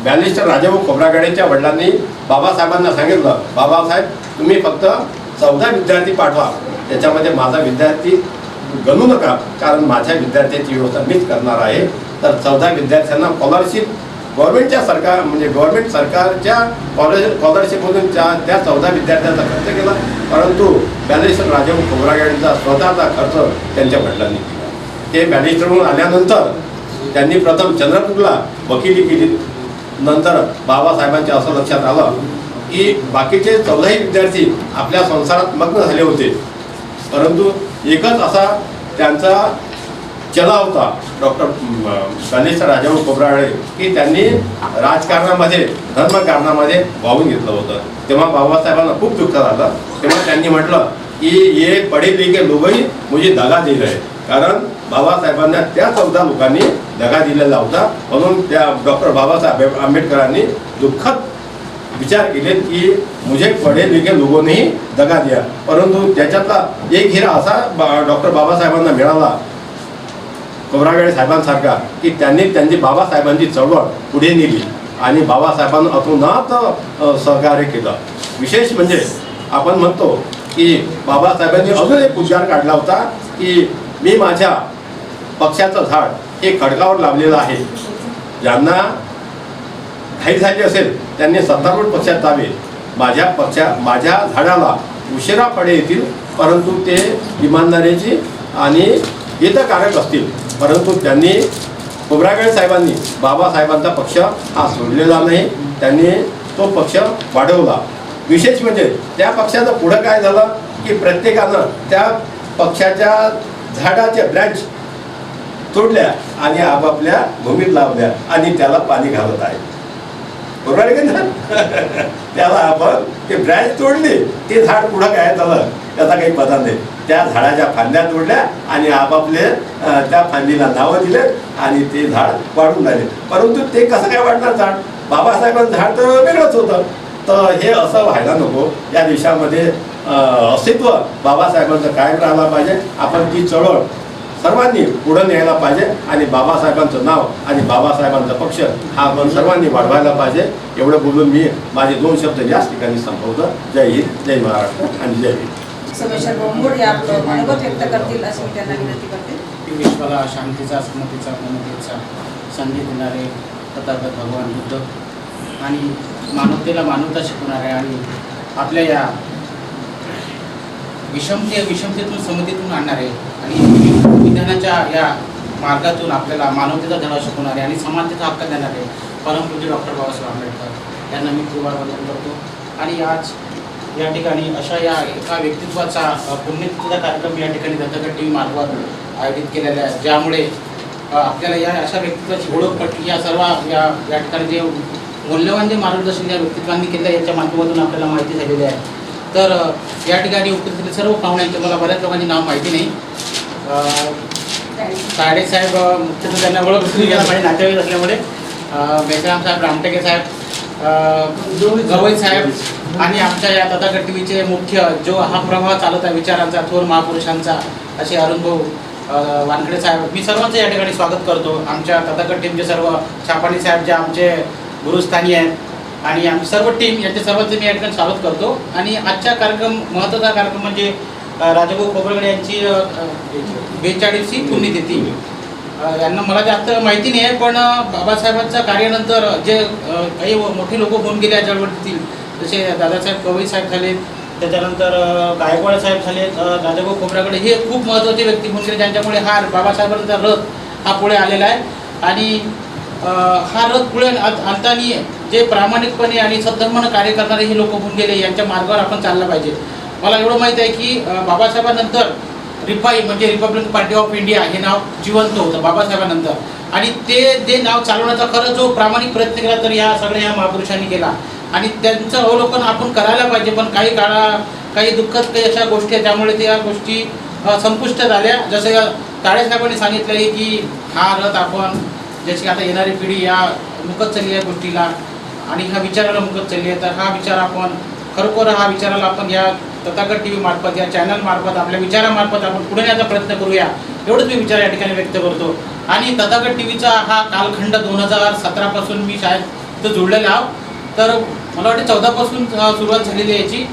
बॅरिस्टर राजाभाऊ खोब्रागडेच्या वडिलांनी बाबासाहेबांना सांगितलं, बाबासाहेब तुम्ही फक्त 14 विद्यार्थी पाठवा, त्याच्यामध्ये माझा विद्यार्थी गणू नका, कारण माझ्या विद्यार्थ्यांची व्यवस्था मीच करणार आहे. तर 14 विद्यार्थ्यांना स्कॉलरशिप गव्हर्नमेंट सरकारच्या स्कॉलरशिपमधून त्या 14 विद्यार्थ्यांचा खर्च केला. परंतु बॅरिस्टर राजाभाऊ खोब्रागडेंचा स्वतःचा खर्च त्यांच्या वडिलांनी केला. ते बॅरिस्टर म्हणून आल्यानंतर त्यांनी प्रथम चंद्रपूरला वकिली केली. नंतर बाबासाहेबांच्या असं लक्षात आलं की बाकीचे 14 विद्यार्थी आपल्या संसारात मग्न झाले होते, परंतु एकच असा त्यांचा चला होता डॉक्टर बॅरिस्टर राजाभाऊ खोब्रागडे की त्यांनी राजकारणामध्ये धर्मकारणामध्ये वाहून घेतलं होतं. तेव्हा बाबासाहेबांना खूप दुःख झालं. तेव्हा त्यांनी म्हटलं की ये पढे लिखे लोकही मुझे दगा दे रहे, कारण बाबासाहेबांना त्या 14 लोकांनी दगा दिलेला होता. म्हणून त्या डॉक्टर बाबासाहेब आंबेडकरांनी दुःखद विचार केले की मुझे पढे लिखे लोगों ने ही दगा दिया. परंतु त्याच्यातला एक हिरा असा डॉक्टर बाबासाहेबांना मिळाला खोब्रागडे साहेबांसारखा की त्यांनी बाबासाहेबांची चळवळ पुढे नेली आणि बाबासाहेबांना अतोनात सहकार्य केलं. विशेष म्हणजे आपण म्हणतो की बाबासाहेबांनी अजून एक उद्गार काढला होता की मी माझ्या पक्षाचं झाड हे खडकावर लावलेलं आहे. ज्यांना घाई झाली असेल त्यांनी सत्तारूढ पक्षात जावे. माझ्या झाडाला उशिरा फळे येतील, परंतु ते इमानदारीची आणि हितकारक असतील. परंतु त्यांनी खोब्रागडे साहेबांनी बाबासाहेबांचा पक्ष हा सोडलेला नाही, त्यांनी तो पक्ष वाढवला. विशेष म्हणजे त्या पक्षाचं पुढं काय झालं की प्रत्येकानं त्या पक्षाच्या झाडाच्या ब्रँच तोडल्या आणि आपापल्या भूमीत लावल्या आणि त्याला पाणी घालत आहे. बरोबर आहे का ना? त्याला आपण ते ब्रँच तोडली, ते झाड पुढं काय झालं त्याचा काही पता नाही. त्या झाडाच्या फांद्या तोडल्या आणि आपापले त्या फांदीला नावं दिले आणि ते झाड वाढून राहिले. परंतु ते कसं काय वाढणार झाड? बाबासाहेबांचं झाड तर वेगळंच होतं. तर हे असं व्हायला नको. या देशामध्ये अस्तित्व बाबासाहेबांचं कायम राहायला पाहिजे. आपण ती चळवळ सर्वांनी पुढं न्यायला पाहिजे आणि बाबासाहेबांचं नाव आणि बाबासाहेबांचा पक्ष हा आपण सर्वांनी वाढवायला पाहिजे. एवढं बोलून मी माझे 2 शब्द याच ठिकाणी संपवतो. जय हिंद, जय महाराष्ट्र आणि जय हिंद. सोमेश्वर बोंबोड या आपलं मनोगत व्यक्त करतील अशी मी त्यांना विनंती करते. विश्वाला शांतीचा, समतेचा, ममतेचा संधी देणारे तथागत भगवान बुद्ध आणि मानवतेला मानवता शिकवणारे आणि आपल्या या विषमतेतून समतेतून आणणारे आणि विज्ञानाच्या या मार्गातून आपल्याला मानवतेचा धडा शिकवणारे आणि समानतेचा हक्क देणारे परमपूज्य डॉक्टर बाबासाहेब आंबेडकर यांना मी खूप वंदन करतो. आणि आज या ठिकाणी अशा या एका व्यक्तित्वाचा पुण्यतिथीचा कार्यक्रम या ठिकाणी दत्तगड टी व्ही मार्फत आयोजित केलेला आहे, ज्यामुळे आपल्याला या अशा व्यक्तित्वाची ओळख पटली. या सर्व या ठिकाणी जे मूल्यवान जे मार्गदर्शन या व्यक्तित्वांनी केलं याच्या माध्यमातून आपल्याला माहिती झालेली आहे. तर या ठिकाणी उपस्थित सर्व पाहुण्यांचे मला बऱ्याच लोकांची नाव माहिती नाही. तायडे साहेब मुख्यतः त्यांना ओळख माझे नातेवाईक असल्यामुळे बेसराम साहेब, रामटेके साहेब, गवई साहेब आणि आमच्या या तथागत टीव्हीचे मुख्य जो हा प्रवाह चालत आहे विचारांचा, थोर महापुरुषांचा, असे अरुण भाऊ वानखडे साहेब, मी सर्वांचं या ठिकाणी स्वागत करतो. आमच्या तथागत टीमचे सर्व छापाणी साहेब जे आमचे गुरुस्थानी आहेत आणि आमची सर्व टीम यांच्या सर्वांचं मी या ठिकाणी स्वागत करतो. आणि आजचा कार्यक्रम महत्त्वाचा कार्यक्रम म्हणजे राजाभाऊ खोब्रागडे यांची 42वी पुण्यतिथी. यांना मला जास्त माहिती नाही आहे, पण बाबासाहेबांच्या कार्यानंतर जे काही मोठे लोक होऊन गेले या चळवळीतील, जसे दादासाहेब गवई साहेब झाले, त्याच्यानंतर गायकवाड साहेब झाले, राजाभाऊ खोब्रागडे हे खूप महत्त्वाचे व्यक्ती होऊन गेले, ज्यांच्यामुळे हा बाबासाहेबांचा रथ हा पुढे आलेला आहे. आणि हा रथ पुढे आणताना जे प्रामाणिकपणे आणि सद्धर्मानं कार्य करणारे हे लोक होऊन गेले, यांच्या मार्गावर आपण चाललं पाहिजे. मला एवढं माहीत आहे की बाबासाहेबांनंतर रिपाई म्हणजे रिपब्लिकन पार्टी ऑफ इंडिया हे नाव जिवंत होतं बाबासाहेबांनंतर. आणि ते नाव चालवण्याचा खरं जो प्रामाणिक प्रयत्न केला तर या सगळ्या महापुरुषांनी केला आणि त्यांचं अवलोकन आपण करायला पाहिजे. पण काही दुःखद काही अशा गोष्टी आहेत त्यामुळे त्या गोष्टी संपुष्टात आल्या. जसं ताडेसाहेबांनी सांगितलं आहे की हा रथ आपण जशी आता येणारी पिढी या मुकत चालली आहे गोष्टीला आणि ह्या विचाराला मुकत चालली आहे, तर हा विचार आपण खरोखर हा विचाराला आपण या तथागत टी व्ही मार्फत या चॅनल मार्फत आपल्या विचारामार्फत आपण पुढे नेण्याचा प्रयत्न करूया, एवढंच मी विचार या ठिकाणी व्यक्त करतो. आणि तथागत टी व्हीचा हा कालखंड 2017 पासून मी शाळेत तिथं जोडलेला आहो. तर मला वाटतं 14 पासून सुरुवात झालेली आहे याची.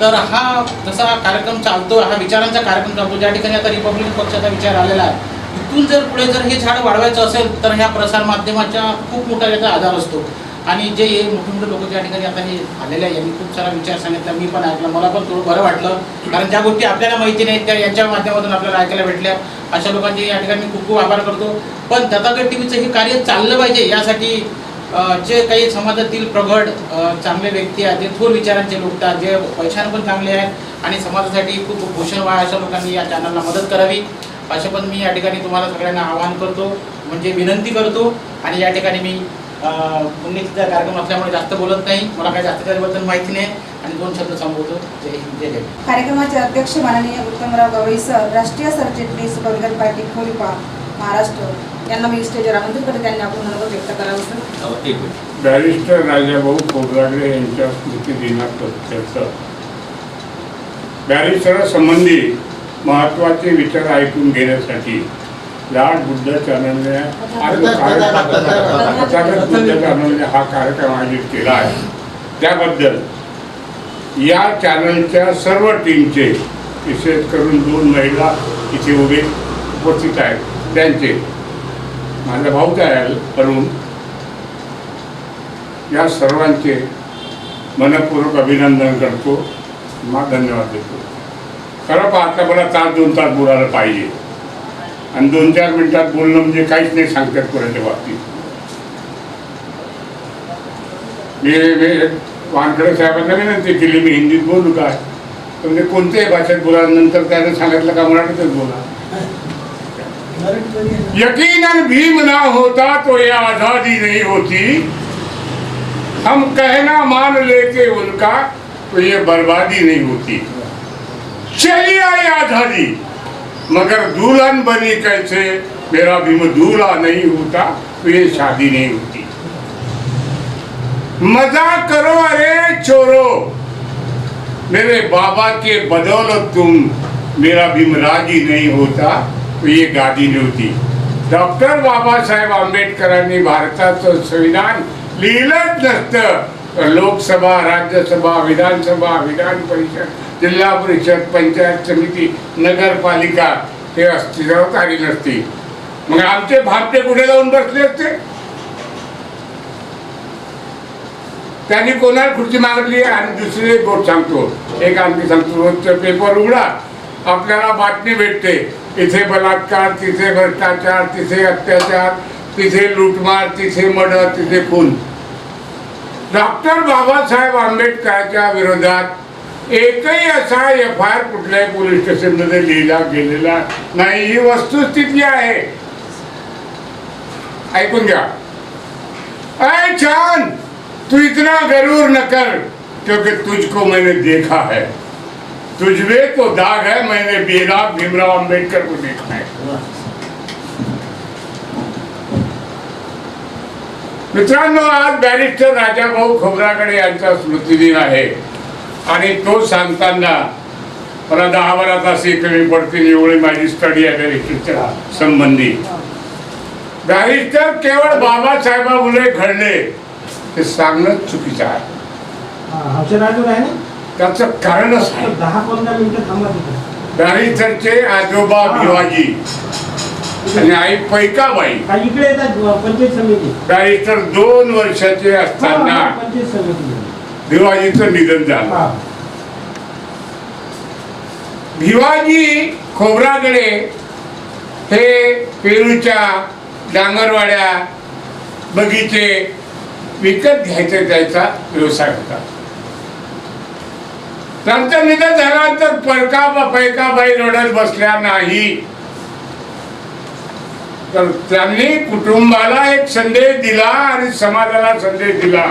तर हा जसा कार्यक्रम चालतो, हा विचारांचा कार्यक्रम चालतो, ज्या ठिकाणी आता रिपब्लिकन पक्षाचा विचार आलेला आहे, इथून जर पुढे जर हे झाड वाढवायचं असेल तर ह्या प्रसारमाध्यमाचा खूप मोठा याचा आधार असतो. आणि जे मोठे मोठे लोक ज्या ठिकाणी आता हे आलेले आहे यांनी खूप सारा विचार सांगितला, मी पण ऐकलं, मला पण थोडं बरं वाटलं. कारण ज्या गोष्टी आपल्याला माहिती नाहीत त्या यांच्या माध्यमातून आपल्याला ऐकायला भेटल्या. अशा लोकांचे या ठिकाणी मी खूप खूप आभार करतो. पण तथागत टी व्हीचं हे कार्य चाललं पाहिजे, यासाठी जे काही समाजातील प्रगड चांगले व्यक्ती आहेत, जे थोर विचारांचे लोक आहेत, जे पैशाने पण चांगले आहेत आणि समाजासाठी खूप भूषण व्हाय अशा लोकांनी या चॅनलला मदत करावी, असे पण मी या ठिकाणी तुम्हाला सगळ्यांना आवाहन करतो, म्हणजे विनंती करतो. आणि या ठिकाणी मी पुण्यतिथीचा कार्यक्रम असल्यामुळे जास्त बोलत नाही, मला काही जास्त त्याबद्दल माहिती नाही आणि 2 शब्द संबोधतो. जय हिंद, जय जय. कार्यक्रमाचे अध्यक्ष माननीय उत्तमराव गवई सर, राष्ट्रीय सरचिटणीस रिपब्लिकन पार्टी खोलिपा महाराष्ट्र, यांना मी स्टेजवर आमंत्रित करते, त्यांनी आपण मनोगत व्यक्त करावं सर. बॅरिस्टर राजाभाऊ खोब्रागडे यांच्या स्मृतिदिनाप्रत्यर्थ बॅरिस्टरांसंबंधी महत्त्वाचे विचार ऐकून घेण्यासाठी लाड बुद्ध चॅनलने तथागत बुद्ध चॅनलने हा कार्यक्रम आयोजित केला आहे. त्याबद्दल या चॅनलच्या सर्व टीमचे, विशेष करून 2 महिला इथे उभे उपस्थित आहेत, त्यांचे माझा भाऊ आहे अरुण, या सर्वांचे मनपूर्वक अभिनंदन करतो, मग धन्यवाद देतो. खरं पाहता मला 2 तास बोलायला पाहिजे आणि 2-4 मिनिटात बोलणं म्हणजे काहीच नाही सांगतात कोणाच्या बाबतीत. मी वानखडे साहेबांना विनंती केली, मी हिंदीत बोलू काय, म्हणजे कोणत्याही भाषेत बोला, नंतर त्याने सांगितलं का मराठीतच बोला. यकीनन भीम ना होता तो ये आजादी नहीं होती, हम कहना मान लेते उनका तो ये बर्बादी नहीं होती. चली आई आजादी मगर दुल्हन बनी कैसे, मेरा भीम दूल्हा नहीं होता तो ये शादी नहीं होती. मजा करो अरे चोरो, मेरे बाबा के बदौलत तुम, मेरा भीम राजी नहीं होता तो ये गादी नव्हती. डॉक्टर बाबासाहेब आंबेडकरांनी भारताचं संविधान लिहिलंच नसतं तर लोकसभा, राज्यसभा, विधानसभा, विधान परिषद, जिल्हा परिषद, पंचायत समिती, नगरपालिका हे अस्तित्वात आली नसती. मग आमचे भामटे कुठे जाऊन बसले असते? त्यांनी कोणाला खुर्ची मागितली? आणि दुसरी एक गोष्ट सांगतो, एक आणखी सांगतो, रोजचं पेपर उघडा, आपल्याला बातमी भेटते, इथे बलात्कार, तिथे भ्रष्टाचार, तिथे अत्याचार, तिथे लूटमार, तिथे मर्डर, तिथे खून. डॉक्टर बाबासाहेब आंबेडकरांच्या विरोधात एकही असा FIR कुठल्याही पोलीस स्टेशनमध्ये लिहिला गेलेला नाही. ही वस्तुस्थिती आहे. ऐकून घ्या. अय छान, तू इतना गरूर न कर, क्योंकि तुझको मैंने देखा है, तुझमें तो दाग है, मैंने बेदाग भीमराव अंबेडकर को देखा है. मित्रांनो, आज बॅरिस्टर राजाभाऊ खोब्रागडे यांचा स्मृतिदिन आहे आणि तो सांगताना मला 10-12 तास कमी पडतील एवढी माझी स्टडी आहे बॅरिस्टरच्या संबंधी. बॅरिस्टर केवळ बाबासाहेबामुळे घडले हे सांगणं चुकीचं आहे. त्याचं कारणच आहे. 10-15 मिनिटं थांबा. बॅरिस्टरचे आजोबा भिवाजी आणि आई पैकाबाई इकडे येतात पंचायत समिती. बॅरिस्टर 2 वर्षाचे असताना पंचायत समिती भिवाजीचं निधन झालं. भिवाजी खोब्रागडे हे पेरूच्या डांगरवाड्या, बगीचे विकत घ्यायचा त्याचा व्यवसाय होता. त्यांचं निधन झाल्यानंतर पैकाबाई रडत बसल्या नाही, तर त्यांनी कुटुंबाला एक संदेश दिला आणि समाजाला संदेश दिला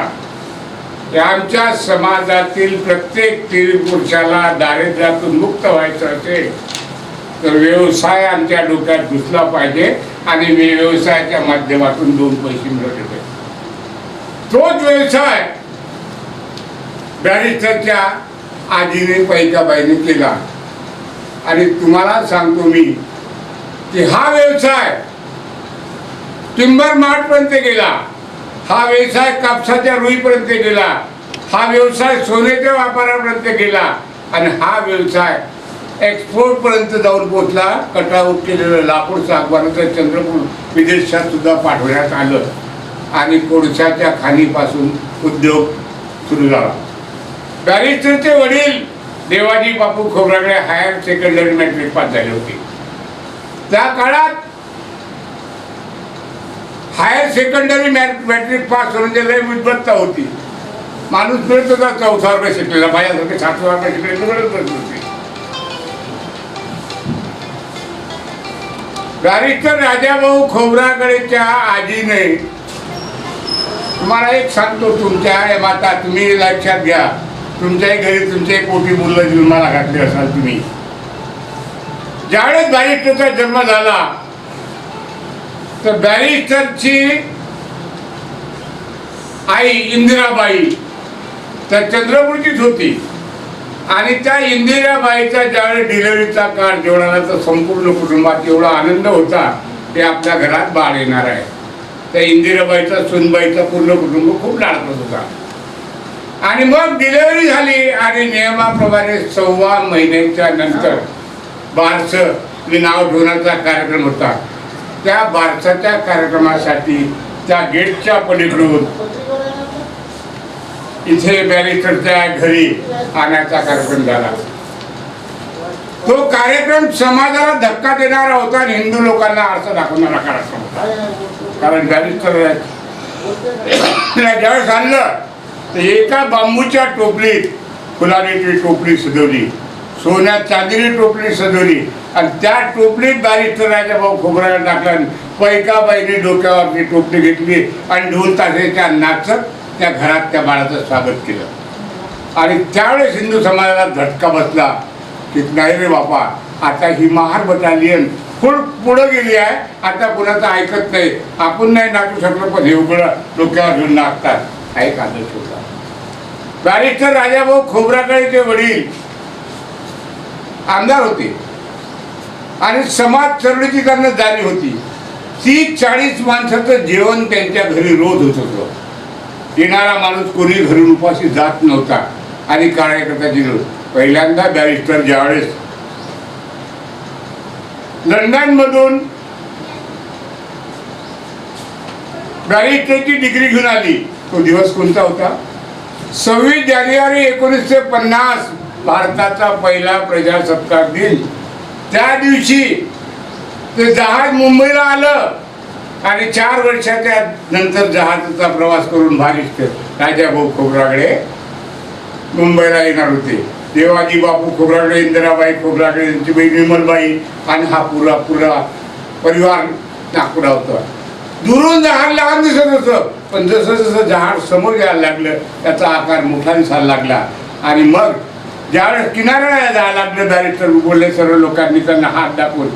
की आमच्या समाजातील प्रत्येक स्त्री पुरुषाला दारिद्र्यातून मुक्त व्हायचं असेल तर व्यवसाय आमच्या डोक्यात घुसला पाहिजे आणि व्यवसायाच्या माध्यमातून 2 पैसे मिळवले पाहिजे. तोच व्यवसाय बॅरिस्टरच्या आजीने पैकाबाईने केला. आणि तुम्हाला सांगतो मी की हा व्यवसाय टिंबर मार्ट पर्यंत गेला, हा व्यवसाय कापसाच्या रुईपर्यंत गेला, हा व्यवसाय सोन्याच्या व्यापारापर्यंत गेला आणि हा व्यवसाय एक्सपोर्ट पर्यंत जाऊन पोहोचला. कटाव केलेलं लाकूड सागवानाचं चंद्रपूर विदेशात सुद्धा पाठवण्यात आलं आणि कोळशाच्या खाणीपासून उद्योग सुरू झाला. बॅरिस्टरचे वडील Devaji Bapu Khobragade higher secondary matric pass झाले होते. त्या काळात हायर सेकंडरी मॅट्रिक पास म्हणजे लय मुदबत्ता होती. माणूस मिळत होता 4 वर्ष शिकलेला, माझ्यासारखे 7 वर्ष शिकलेले मिळत होते. बॅरिस्टर राजाभाऊ खोब्रागडेच्या आजीने, तुम्हाला एक सांगतो, तुमच्या माता, तुम्ही लक्षात घ्या, तुमच्याही घरी तुमचे पोटी मुलं जन्माला घातले असाल तुम्ही. ज्यावेळेस बॅरिस्टरचा जन्म झाला तर बॅरिस्टरची आई इंदिराबाई तर चंद्रपूरचीच होती आणि त्या इंदिराबाईचा ज्यावेळेस डिलिव्हरीचा काळ जेवणाला तर संपूर्ण कुटुंबात एवढा आनंद होता की आपल्या घरात बाळ येणार आहे. त्या इंदिराबाईचा, सुनबाईचा पूर्ण कुटुंब खूप लाडत होता. आणि मग डिलिव्हरी झाली आणि नियमाप्रमाणे 6व्या महिन्याच्या नंतर बारसं नाव ठेवण्याचा कार्यक्रम होता. त्या बारसाच्या कार्यक्रमासाठी त्या गेटच्या पलीकडून इथे बॅरिस्टरच्या घरी आणायचा कार्यक्रम झाला. तो कार्यक्रम समाजाला धक्का देणारा होता आणि हिंदू लोकांना आरसा दाखवणारा कार्यक्रम होता. कारण बॅरिस्टर ज्यावेळेस आणलं तर एका बांबूच्या टोपलीत फुलांची टोपली सजवली सोन्यात चांदीने टोपली सजवली आणि त्या टोपलीत बॅरिस्टर राजाभाऊ खोब्रागडे टाकला. पैकाबाईने डोक्यावरती टोपली घेतली आणि ढोल ताशाच्या नाचत त्या घरात त्या बाळाचं स्वागत केलं. आणि त्यावेळेस हिंदू समाजाला झटका बसला की नाही रे बापा, आता ही महार बटालियन पुढं गेली आहे, आता कुणाचं ऐकत नाही, आपण नाही नाचू शकलो पण हे उघडं डोक्यावर घेऊन नाचतात. हा एक आदर्श होता. बॅरिस्टर राजाभाऊ खोब्रागडेचे वडील आमदार होते आणि समाज चळवळीची त्यांना जाणीव होती. 30-40 माणसाचं जेवण त्यांच्या घरी रोज होत होतं. येणारा माणूस कोणी घरून उपाशी जात नव्हता. आणि कार्यकर्त्याची पहिल्यांदा बॅरिस्टर ज्यावेळेस लंडनमधून बॅरिस्टरची डिग्री घेऊन आली, तो दिवस कोणता होता? 26 जानेवारी 1950, भारताचा पहिला प्रजासत्ताक दिन. त्या दिवशी ते जहाज मुंबईला आलं आणि 4 वर्षाच्या नंतर जहाजाचा प्रवास करून बॅरिस्टर राजाभाऊ खोब्रागडे मुंबईला येणार होते. देवाजी बापू खोब्रागडे, इंदिराबाई खोब्रागडे, त्यांची बहीण विमलबाई आणि हा पुरा परिवार नागपूर होता. दुरून जहाज लहान दिसत होतं, पण जसं जसं जहाज समोर यायला लागलं त्याचा आकार मोठा दिसायला लागला. आणि मग ज्यावेळेस किनाऱ्याला जायला लागलं, बॅरिस्टर बोलले, सर्व लोकांनी त्यांना हात दाखवून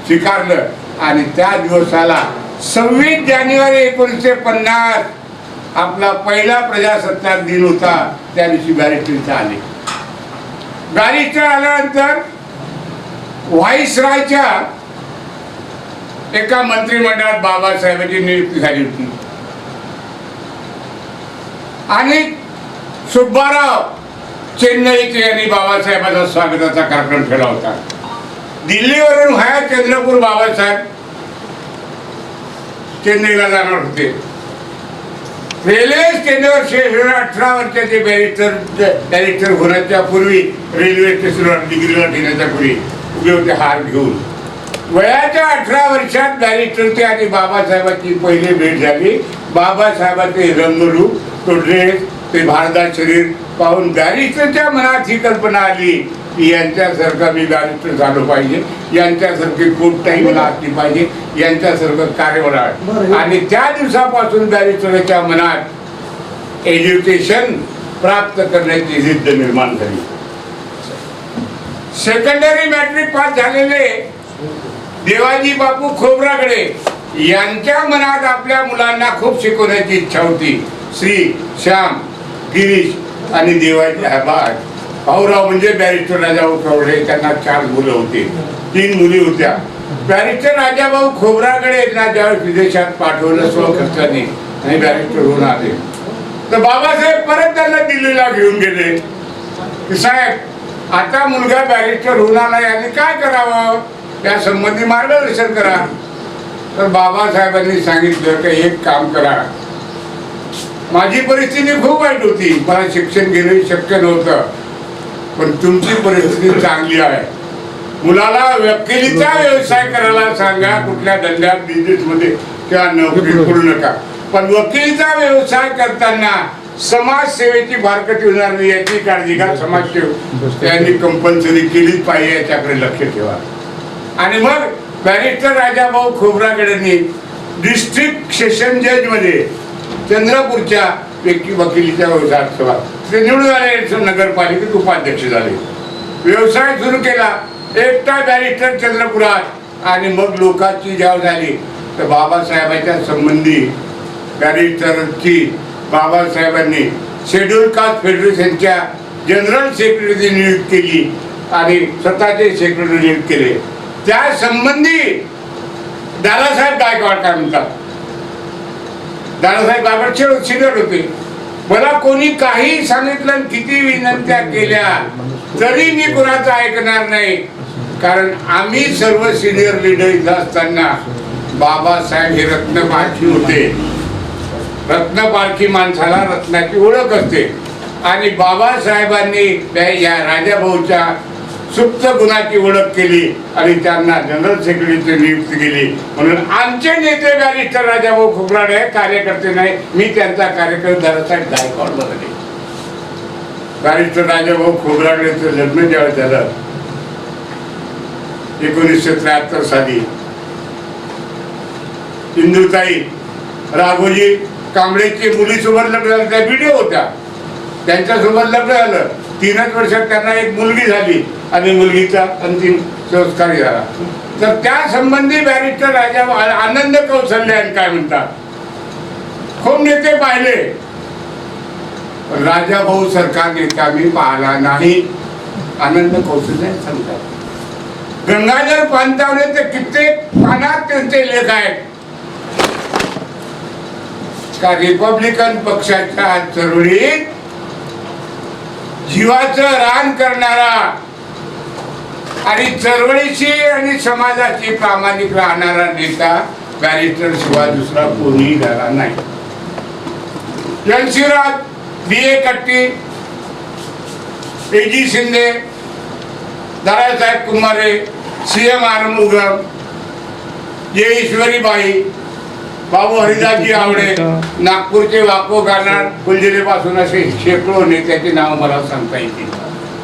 स्वीकारलं. आणि त्या दिवसाला 26 जानेवारी 1950 आपला पहिला प्रजासत्ताक दिन होता. त्या दिवशी बॅरिस्टर आले. बॅरिस्टर आल्यानंतर व्हाईसरायच्या एका मंत्रिमंडळात बाबासाहेबांची नियुक्ती झाली होती. आणि सुब्बाराव चेन्नईचे यांनी बाबासाहेबांचा स्वागताचा कार्यक्रम केला होता. दिल्लीवरून व्हाया चंद्रपूर बाबासाहेब चेन्नईला जाणार होते. रेल्वे स्टेशनवर 18 वर्षाचे बॅरिस्टर होण्याच्या पूर्वी रेल्वे स्टेशनवर डिग्रीला ठेवण्याच्या पूर्वी उभे होते हार घेऊन. वयाच्या 18 वर्षात बॅरिस्टरची आणि बाबासाहेबांची पहिली भेट झाली. बाबासाहेबांचे रंगरूप, तो ड्रेस, ते भारदार शरीर पाहून बॅरिस्टरच्या मनात ही कल्पना आली की यांच्यासारखा मी बॅरिस्टर झालो पाहिजे, यांच्यासारखी कोणताही मला असली पाहिजे, यांच्यासारखं कार्यवळ. आणि त्या दिवसापासून बॅरिस्टरच्या मनात एज्युकेशन प्राप्त करण्याची जिद्द निर्माण झाली. सेकंडरी मॅट्रिक पास झालेले देवाजी बापू खोब्रागडे यांच्या मनात आपल्या मुलांना खूप शिकवण्याची इच्छा होती. श्री, श्याम, गिरीश आणि देवाजी आबाद. भाऊराव म्हणजे बॅरिस्टर राजाभाऊ खोब्रागडे, त्यांना 4 मुलं होते, 3 मुली होत्या. बॅरिस्टर राजाभाऊ खोब्रागडे यांना ज्यावेळेस विदेशात पाठवलं स्वखर्चाने आणि बॅरिस्टर होऊन आले, तर बाबासाहेब परत त्यांना दिल्लीला घेऊन गेले की साहेब आता मुलगा बॅरिस्टर होऊन आला, यांनी काय करावं, त्या संबंधी मार्गदर्शन करा. तर बाबासाहेबांनी सांगितलं की एक काम करा, माझी परिस्थिती खूप वाईट होती, मला शिक्षण घेणं शक्य नव्हतं, पण तुमची परिस्थिती चांगली आहे, मुलाला वकिलीचा व्यवसाय करायला सांगा, कुठल्या धंद्यात बिझनेसमध्ये किंवा नोकरी करू नका, पण वकिलीचा व्यवसाय करताना समाजसेवेची भारकटी होणार नाही याची काळजी घ्या. समाजसेवा त्यांनी कंपल्सरी केलीच पाहिजे, याच्याकडे लक्ष ठेवा. आणि मग बॅरिस्टर राजाभाऊ खोब्रागडेंनी डिस्ट्रिक्ट सेशन जज मध्ये चंद्रपूरच्या वकिलीच्या व्यवसायात सेवा ते निवडून आले, नगरपालिकेत उपाध्यक्ष झाले, व्यवसाय सुरू केला, एकटा बॅरिस्टर चंद्रपुरात. आणि मग लोकांची जाव झाली तर बाबासाहेबांच्या संबंधी बॅरिस्टरची बाबासाहेबांनी शेड्यूल कास्ट फेडरेशनच्या जनरल सेक्रेटरी नियुक्त केली आणि स्वतःचे सेक्रेटरी नियुक्त केले. त्या संबंधी दादासाहेब गायकवाड काय म्हणतात, दादासाहेब गायकवाड सिनियर होते, मला कोणी काही सांगितलं, किती विनंत्या केल्या तरी मी कुणाचं ऐकणार नाही, कारण आम्ही सर्व सिनियर लीडर इथं असताना बाबासाहेब हे रत्नपारखी होते. रत्नपारखी माणसाला रत्नाची ओळख असते. आणि बाबासाहेबांनी या राजाभाऊच्या सुप्त गुणाची ओळख केली आणि त्यांना जनरल सेक्रेटरीची नियुक्ती केली. म्हणून आमचे नेते बॅरिस्टर राजाभाऊ खोब्रागडे कार्यकर्ते नाही, मी त्यांचा कार्यकर्ता दादासाहेब गायकवाड बनले. बॅरिस्टर राजाभाऊ खोब्रागडेचं लग्न ज्यावेळेस झालं 1973 साली, इंदुताई राघोजी कांबळेची मुलीसोबत लग्न झालं, त्या व्हिडिओ होत्या, त्यांच्यासोबत लग्न झालं. 3च वर्षात त्यांना एक मुलगी झाली आणि मुलगीचा अंतिम संस्कार झाला. तर त्या संबंधी बॅरिस्टर राजा आनंद कौशल्य काय म्हणतात, खूप नेते पाहिले, राजाभाऊ सरकार नेता मी पाहिला नाही. आनंद कौशल्य सांगतात. गंगाधर पानतावले ते कित्येक पानात त्यांचे लेख आहेत का रिपब्लिकन पक्षाच्या चळवळीत जीवाचं रान करणारा आणि चळवळीशी आणि समाजाची प्रामाणिक राहणारा नेता बॅरिस्टर शिवाय दुसरा कोणीही झाला नाही. जनशिवराज, B.A. कट्टी, A.G. शिंदे, दादासाहेब कुमारे, C.M. आरमुगम, जे ईश्वरीबाई, बाबू हरिदासजी आवडे, नागपूरचे वाको गाणार, फुलझिलेपासून असे शेकडो नेत्याची नावं मला सांगता येतील.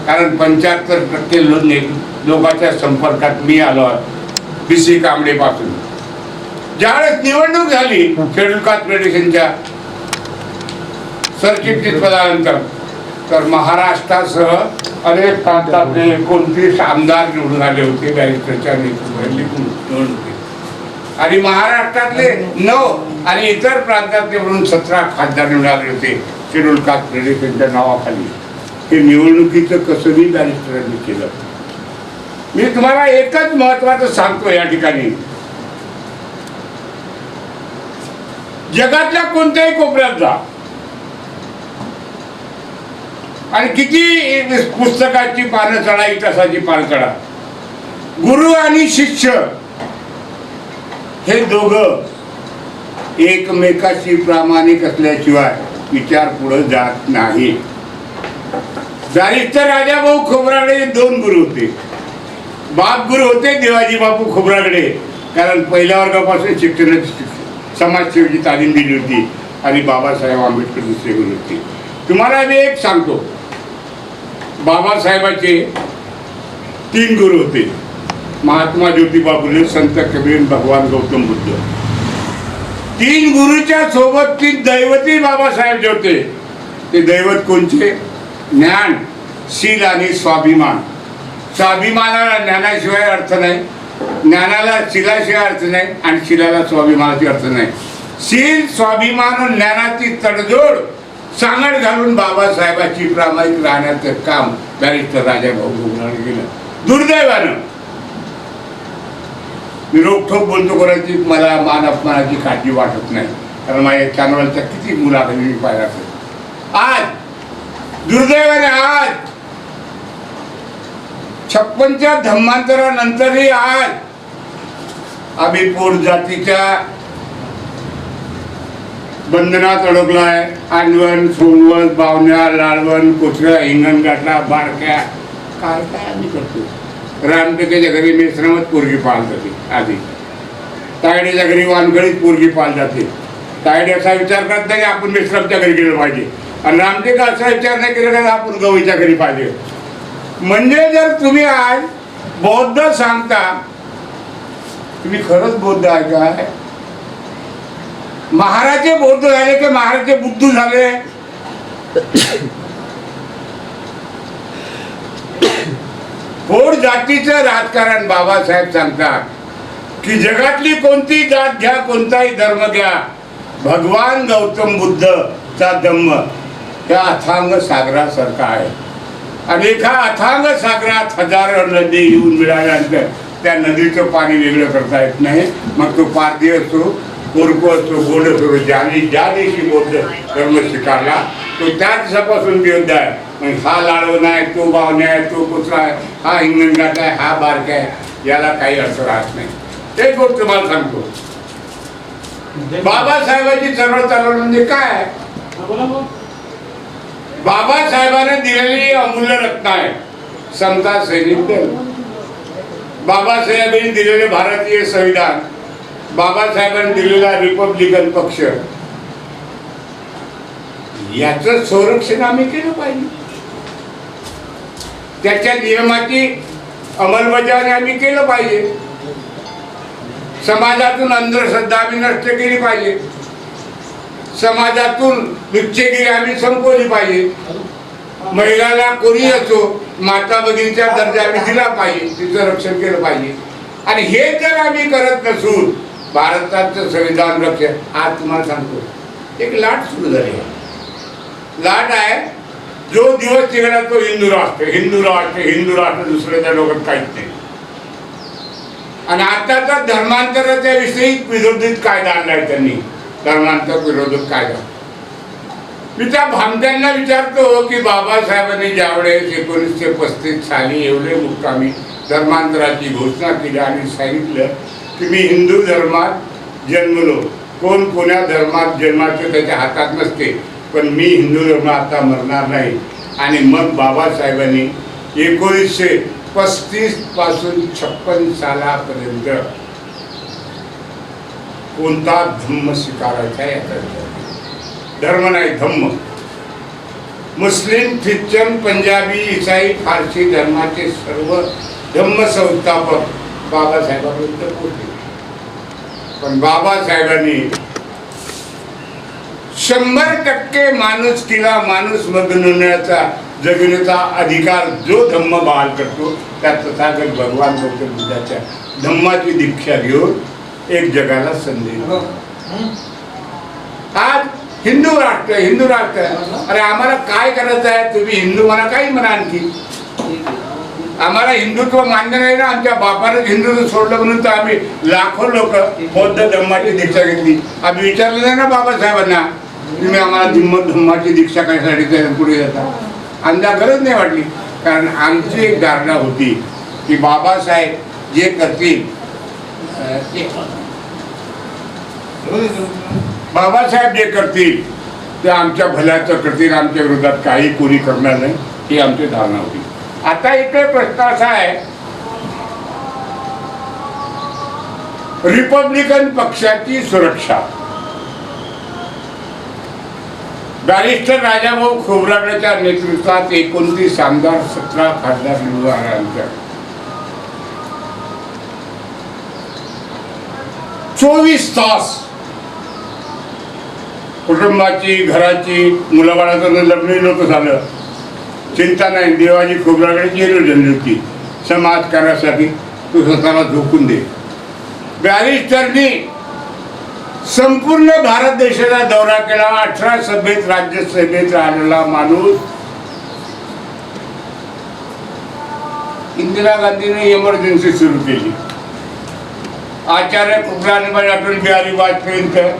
कारण 75% लोकांच्या संपर्कात मी आलो आहे BC कांबळेपासून. ज्यावेळेस निवडणूक झाली शेड्यूल कास्ट फेडरेशनच्या सरचिटणीस पदानंतर, तर महाराष्ट्रासह अनेक प्रांतातले 29 आमदार निवडून आले होते बॅरिस्टरच्या नेतृत्वाखाली निवडणुकीत, आणि महाराष्ट्रातले 9 आणि इतर प्रांतातले म्हणून 17 खासदार निवडून आले होते शेड्यूल कास्ट फेडरेशनच्या नावाखाली. हे निवडणुकीचं कसंही बॅरिस्टरांनी केलं. मी तुम्हाला एकच महत्वाचं सांगतो या ठिकाणी, जगातल्या कोणत्याही कोपऱ्यात जा आणि किती पुस्तकाची पानं चढा, इतिहासाची पानं चढा, गुरु आणि शिष्य हे दोघं एकमेकाशी प्रामाणिक असल्याशिवाय विचार पुढे जात नाही. बॅरिस्टर राजाभाऊ खोब्रागडे 2 गुरु होते. बाप गुरु होते देवाजी बापू खोब्रागडे, कारण पहिल्या वर्गापासून शिक्षणाची समाजसेवेची तालीम दिली होती, आणि बाबासाहेब आंबेडकर दुसरे गुरु होते. तुम्हाला मी एक सांगतो, बाबासाहेबाचे 3 गुरु होते, महात्मा ज्योतिबा फुले, संत कबीर, भगवान गौतम बुद्ध. 3 गुरुच्या सोबत 3 दैवती बाबासाहेब जे होते, ते दैवत कोणते? ज्ञान, शील आणि स्वाभिमान. स्वाभिमानाला ज्ञानाशिवाय अर्थ नाही, ज्ञानाला शीलाशिवाय अर्थ नाही, आणि शीलाला स्वाभिमानाची अर्थ नाही. शील, स्वाभिमान, ज्ञानाची तडजोड सांगड घालून बाबासाहेबांची प्रामाणिक राहण्याचं काम बॅरिस्टर राजाभाऊ खोब्रागडे केलं. दुर्दैवानं मी रोखठोक बोलतो, कोणाची मला मान अपमानाची काळजी वाटत नाही, कारण माझ्या चॅनलच्या किती मुलाखती मी पाहिला. आज दुर्दैवाने आज 56च्या धर्मांतरानंतरही आज आम्ही पोट जातीच्या बंधनात अडकलाय. आणवण, सोनवत, बावण्या, लालवण, कोथऱ्या, हिंगणघाटा, बारक्या, काय काय आम्ही करतो. रामटेकेच्या घरी मेश्रमत पोरगी पाळली जाते, आधी तायडेच्या घरी वानगळीत पोरगी पाळली जाते. तायडे असा विचार करत नाही आपण मेश्रमच्या घरी गेलं पाहिजे, आणि रामटेका असा विचार नाही केला का आपण गवईच्या घरी पाहिजे. म्हणजे जर तुम्ही आज बौद्ध सांगता, तुम्ही खरंच बौद्ध आहे काय? महाराजे बौद्ध झाले की महाराजे बुद्ध झाले? पोट जातीचं राजकारण. बाबासाहेब सांगतात की जगातली कोणती जात घ्या, कोणताही धर्म घ्या, भगवान गौतम बुद्धचा धम्म त्या अथांग सागरासारखा आहे, आणि एका अथांग सागरात हजारो नदी येऊन मिळाल्यानंतर त्या नदीचं पाणी वेगळं करता येत नाही. मग तो पारधी असतो, कोरको असतो, गोड असतो. ज्या दिवशी बौद्ध धर्म स्वीकारला तो त्या दिवसापासून विरोध आहे. मग हा लाडवण आहे, तो बावण्या आहे, तो कुत्रा आहे, हा हिंगणघाट आहे, हा बारका आहे, याला काही अर्थ राहत नाही. ते गोष्ट तुम्हाला सांगतो. बाबासाहेबांची चळवळ चालवणं म्हणजे काय? बाबासाहेबांनी दिलेली अमूल्य रत्न आहे समता सैनिक दल, बाबासाहेबांनी दिलेले भारतीय संविधान, बाबासाहेबांनी दिलेला रिपब्लिकन पक्ष, याचं संरक्षण आम्ही केलं पाहिजे. त्याच्या नियमाची अंमलबजावणी आम्ही केलं पाहिजे. समाजातून अंधश्रद्धा आम्ही नष्ट केली पाहिजे. समाजातून लुच्चेगिरी आम्ही संपवली पाहिजे. महिलाला कोणी असो माता भगिनीचा दर्जा आम्ही दिला पाहिजे, तिचं रक्षण केलं पाहिजे. आणि हे जर आम्ही करत नसून भारताचं संविधान रक्षण, आज तुम्हाला सांगतो एक लाट सुरू झाली आहे. लाट आहे, जो दिवस निघाला तो हिंदू राष्ट्र, हिंदू राष्ट्र, हिंदू राष्ट्र, दुसऱ्या त्या लोकांत काहीच नाही. आणि आता तर धर्मांतराच्या विषयी विरोधित कायदा आणलाय त्यांनी, धर्मांतर विरोधक कायदा. मी त्या भामट्यांना विचारतो की बाबासाहेबांनी ज्यावेळेस 1935 साली एवढे मुक्कामी धर्मांतराची घोषणा केली आणि सांगितलं की मी हिंदू धर्मात जन्मलो, कोण कोण्या धर्मात जन्माचं त्याच्या हातात नसते, पण मी हिंदू धर्म आता मरणार नाही. आणि मग बाबासाहेबांनी 1935 पासून 56 सालापर्यंत कोणता धम्म स्वीकारायचा याचा धर्म नाही, धम्म. मुस्लिम, ख्रिश्चन, पंजाबी, ईसाई, फारसी धर्माचे सर्व धम्म संस्थापक बाबासाहेबांपर्यंत पोहोचले. पण बाबासाहेबांनी 100% माणुसकीला माणूस बनवण्याचा जगण्याचा अधिकार जो धम्म बहाल करतो त्या तथागत भगवान गौतम बुद्धाच्या धम्माची दीक्षा घेऊन एक जगाला संदेश. आज हिंदू राष्ट्र, हिंदू राष्ट्र. अरे आम्हाला काय करायचं आहे? तुम्ही हिंदू म्हणा, काही म्हणा, आणखी आम्हाला हिंदुत्व मान्य नाही ना. आमच्या बापाने हिंदुत्व सोडलं म्हणून तर आम्ही लाखो लोक बौद्ध धम्माची दीक्षा घेतली. आम्ही विचारलं नाही ना बाबासाहेबांना, तुम्ही आम्हाला धम्माची दीक्षा कशासाठी पुढे जाता? आमच्या गरज नाही वाटली. कारण आमची एक धारणा होती की बाबासाहेब जे करतील, बाबासाहेब जे करतील ते आमच्या भल्याचं करतील, आमच्या विरोधात काही कोणी करणार नाही, ही आमची धारणा होती. आता इकडे प्रश्न असा आहे, रिपब्लिकन पक्षाची सुरक्षा. बॅरिस्टर राजाभाऊ खोब्रागडेच्या नेतृत्वात 29 आमदार, 17 खासदार निवडून आल्यानंतर 24 तास कुटुंबाची, घराची, मुलाबाळाचं लग्न नव्हतं झालं, चिंता नाही. देवाजी खोब्रागडेची योजना होती समाजकार्यासाठी, तू स्वतःला झोकून दे. बॅरिस्टरनी संपूर्ण भारत देशाचा दौरा केला. 18 सभेत, राज्यसभेत राहिलेला माणूस. इंदिरा गांधीने इमर्जन्सी सुरू केली. आचार्य कृपलानी, अटल बिहारी वाजपेयींचं,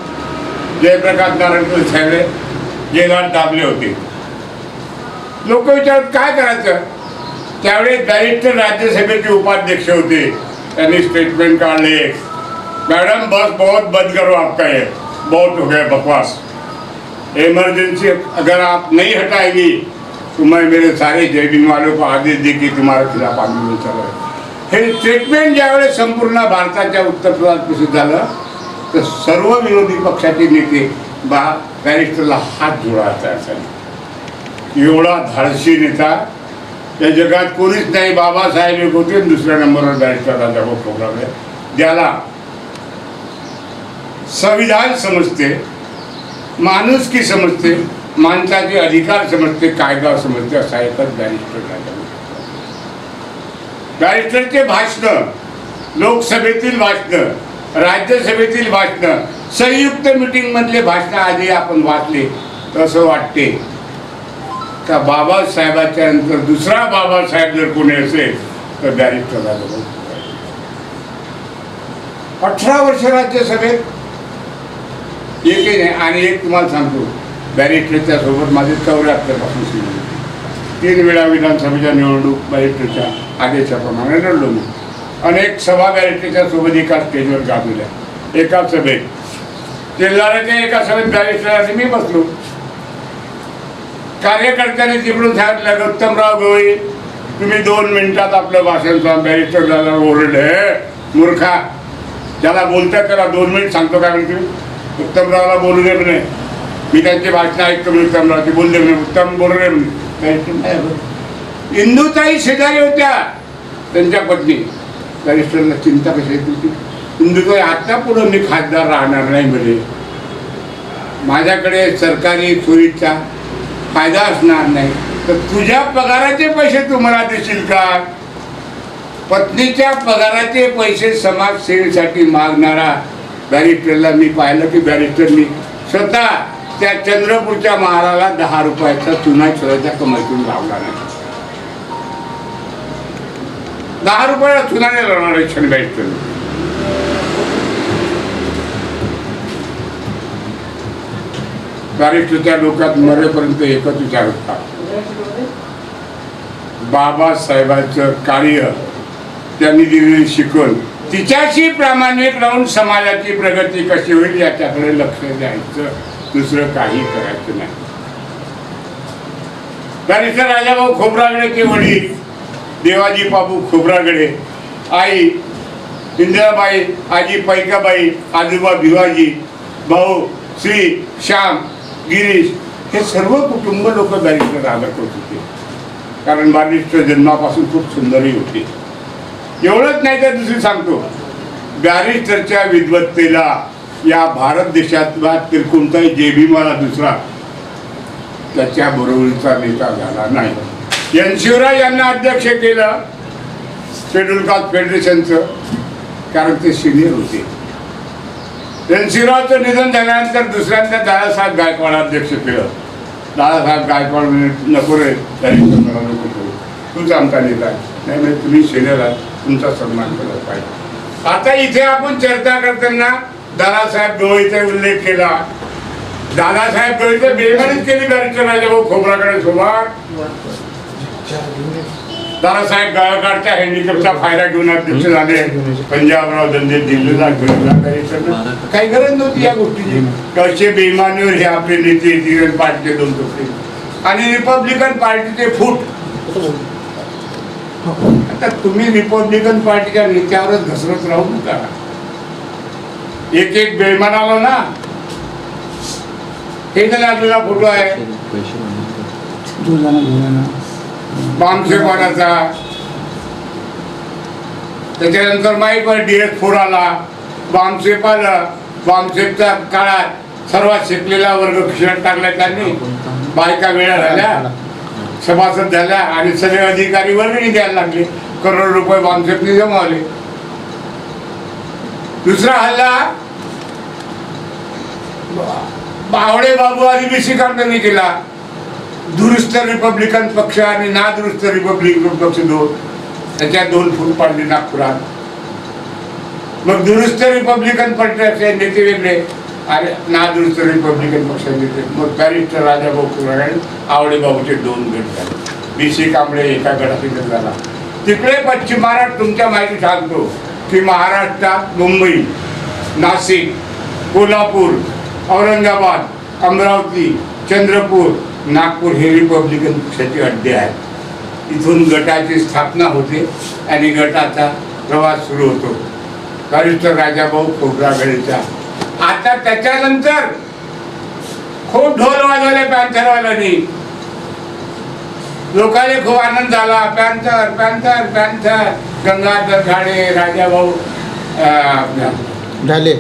जयप्रकाश नारायण साहेब जेलात दाबले होते. लोक विचारत काय करायचं? त्यावेळेस बॅरिस्टर राज्यसभेचे उपाध्यक्ष होते, त्यांनी स्टेटमेंट काढले, मैडम बस बहुत बंद करो आपका, ये बहुत हो गया बकवास, इमरजेंसी अगर आप नहीं हटाएगी तो मैं मेरे सारे जयभीम वालों को आदेश दे की तुम्हारे खिलाफ आंदोलन चालू आहे. हे स्टेटमेंट ज्यावेळेस संपूर्ण भारताच्या उत्तर प्रदेशात प्रसिद्ध झालं तर सर्व विरोधी पक्षाचे नेते बॅरिस्टरला हात जोडायचा असायला. एवढा धाडसी नेता या जगात कोणीच नाही. बाबासाहेब एक होते, दुसऱ्या नंबरवर बॅरिस्टर राजाभाऊ खोब्रागडे, ज्याला संविधान समजते, माणुसकी समजते, माणसाचे अधिकार समजते, कायदा समजते, असा एकच बॅरिस्टर राजाभाऊ. बॅरिस्टरचे भाषण, लोकसभेतील भाषण, राज्यसभेतील भाषण, संयुक्त मीटिंग मधले भाषण आधी आपण वाचले तर असं वाटते का बाबासाहेबाच्या नंतर दुसरा बाबासाहेब जर कोणी असेल तर बॅरिस्टर राजाभाऊ. 18 वर्ष राज्यसभेत एकही नाही. आणि एक तुम्हाला सांगतो, बॅरिस्टरच्या सोबत माझे 74 पासून सुरू, 3 वेळा विधानसभेच्या निवडणूक बॅरिस्टरच्या आदेशाप्रमाणे लढलो मी. अनेक सभा बॅरिस्टरच्या सोबत एका स्टेजवर गाजवल्या. एका सभेत तेलाऱ्याच्या एका सभेत बॅरिस्टर मी बसलो. कार्यकर्त्यांनी तिकडून सांगितलं, उत्तमराव गवळी तुम्ही 2 मिनिटात आपलं भाषण सांगा. बॅरिस्टर झाला ओरडले, मूर्खा, ज्याला बोलता करा, 2 मिनिट सांगतो काय म्हणते. उत्तमरावला बोलू दे म्हणे, मी त्यांचे भाषण ऐकतो. उत्तमराव ते बोलले म्हणे, उत्तम बोलू दे म्हणे. इंदुताई शेजारी होत्या, त्यांच्या पत्नी. बॅरिस्टरला चिंता कशी होती, इंदुताई आता पुढं मी खासदार राहणार नाही म्हणे, माझ्याकडे सरकारी सोयीचा फायदा असणार नाही, तर तुझ्या पगाराचे पैसे तू मला देशील का? पत्नीच्या पगाराचे पैसे समाजसेवेसाठी मागणारा बॅरिस्टरला मी पाहिलं की बॅरिस्टरनी स्वतः त्या चंद्रपूरच्या महाराला 10 रुपयाचा चुना स्वतःच्या कमाईतून लावला नाही. 10 रुपयाला चुनाने लावणार आहे क्षण बॅरिस्टर. बॅरिस्टरच्या डोक्यात मरेपर्यंत एकच विचार होता, बाबासाहेबांचं कार्य, त्यांनी दिलेली शिकवण, तिच्याशी प्रामाणिक राहून समाजाची प्रगती कशी होईल याच्याकडे लक्ष द्यायचं, दुसरं काही करायचं नाही. बॅरिस्टर राजाभाऊ खोब्रागडेचे वडील देवाजी बाबू खोब्रागडे, आई इंदिराबाई, आजी पैकाबाई, आजोबा भिवाजी, भाऊ श्री श्याम, गिरीश, हे सर्व कुटुंब लोक बॅरिस्टर राजा करत होते. कारण बॅरिस्टर जन्मापासून खूप सुंदरही होते. एवढंच नाही तर दुसरी सांगतो, बॅरिस्टरच्या विद्वत्तेला या भारत देशातला तर कोणताही जेबीमाला दुसरा त्याच्या बरोबरीचा नेता झाला नाही. एन शिवराज यांना अध्यक्ष केलं शेड्यूल कास्ट फेडरेशनचं, कारण ते सिनियर होते. एन शिवराजचं निधन झाल्यानंतर दुसऱ्यांदा दादासाहेब गायकवाड अध्यक्ष केलं. दादासाहेब गायकवाड म्हणजे नको रे बॅरिस्टर नको करू, तूच आमचा नेता आहे. नाही म्हणजे तुम्ही सिनियर आहात, तुमचा सन्मान केला पाहिजे. आता इथे आपण चर्चा करताना दादासाहेब गवईचा उल्लेख केला. दादासाहेब गवईचं बेमानीच केली बॅरिस्टर राजाभाऊ खोब्रागडे सोबत. दादासाहेब गायकवाडच्या हँडिकॅपचा फायदा घेऊन अध्यक्ष झाले. पंजाबराव दंडे दिल्लीला घेऊन काही गरज नव्हती या गोष्टीची. कसे बेमानीवर हे आपले नेते टिरन पार्टीचे 2 टोपले आणि रिपब्लिकन पार्टीचे फूट. आता तुम्ही रिपब्लिकन पार्टीच्या नेत्यावरच घसरत राहू नका. एक बेमान आला ना, हे जण आपल्याला फोटो आहे बामसेपानाचा, त्याच्यानंतर माहीत DS4 आला. बामसेप आला. बामसेपच्या काळात सर्वात शिकलेला वर्ग खिशात टाकला त्यांनी. बायका वेळा झाल्या, सभासद झाल्या आणि सगळे अधिकारी वर्गणी द्यायला लागले. करोड रुपये बामसेपनी जमावले. दुसरा हल्ला बावडे बाबू आदिवासी कामगारांनी केला. दुरुस्त रिपब्लिकन पक्ष आणि नादुरुस्त रिपब्लिकन पक्ष 2, त्याच्या 2 फूट पाडले नागपुरात. मग दुरुस्त रिपब्लिकन पक्षाचे नेते वेगळे आणि नादुरुस्त रिपब्लिकन पक्षाचे नेते. मग बॅरिस्टर राजाभाऊ खोब्रागडे आवडे बाबूचे 2 गट झाले. BC कांबळे एका गटाचे गट झाला. तिकडे पश्चिम महाराष्ट्र तुमच्या माहिती सांगतो की महाराष्ट्रात मुंबई, नाशिक, कोल्हापूर, औरंगाबाद, अमरावती, चंद्रपूर, नागपूर हे रिपब्लिकन पक्षाचे अड्डे आहेत. इथून गटाची स्थापना होते आणि गटाचा प्रवास सुरू होतो बॅरिस्टर राजाभाऊ खोब्रागडेचा. आता त्याच्यानंतर खूप ढोल वाजवले पॅन्थरवाल्यांनी. लोकांना खूप आनंद झाला. Panther panther panther. Gangadhar Ghade, Rajabhau Dhale,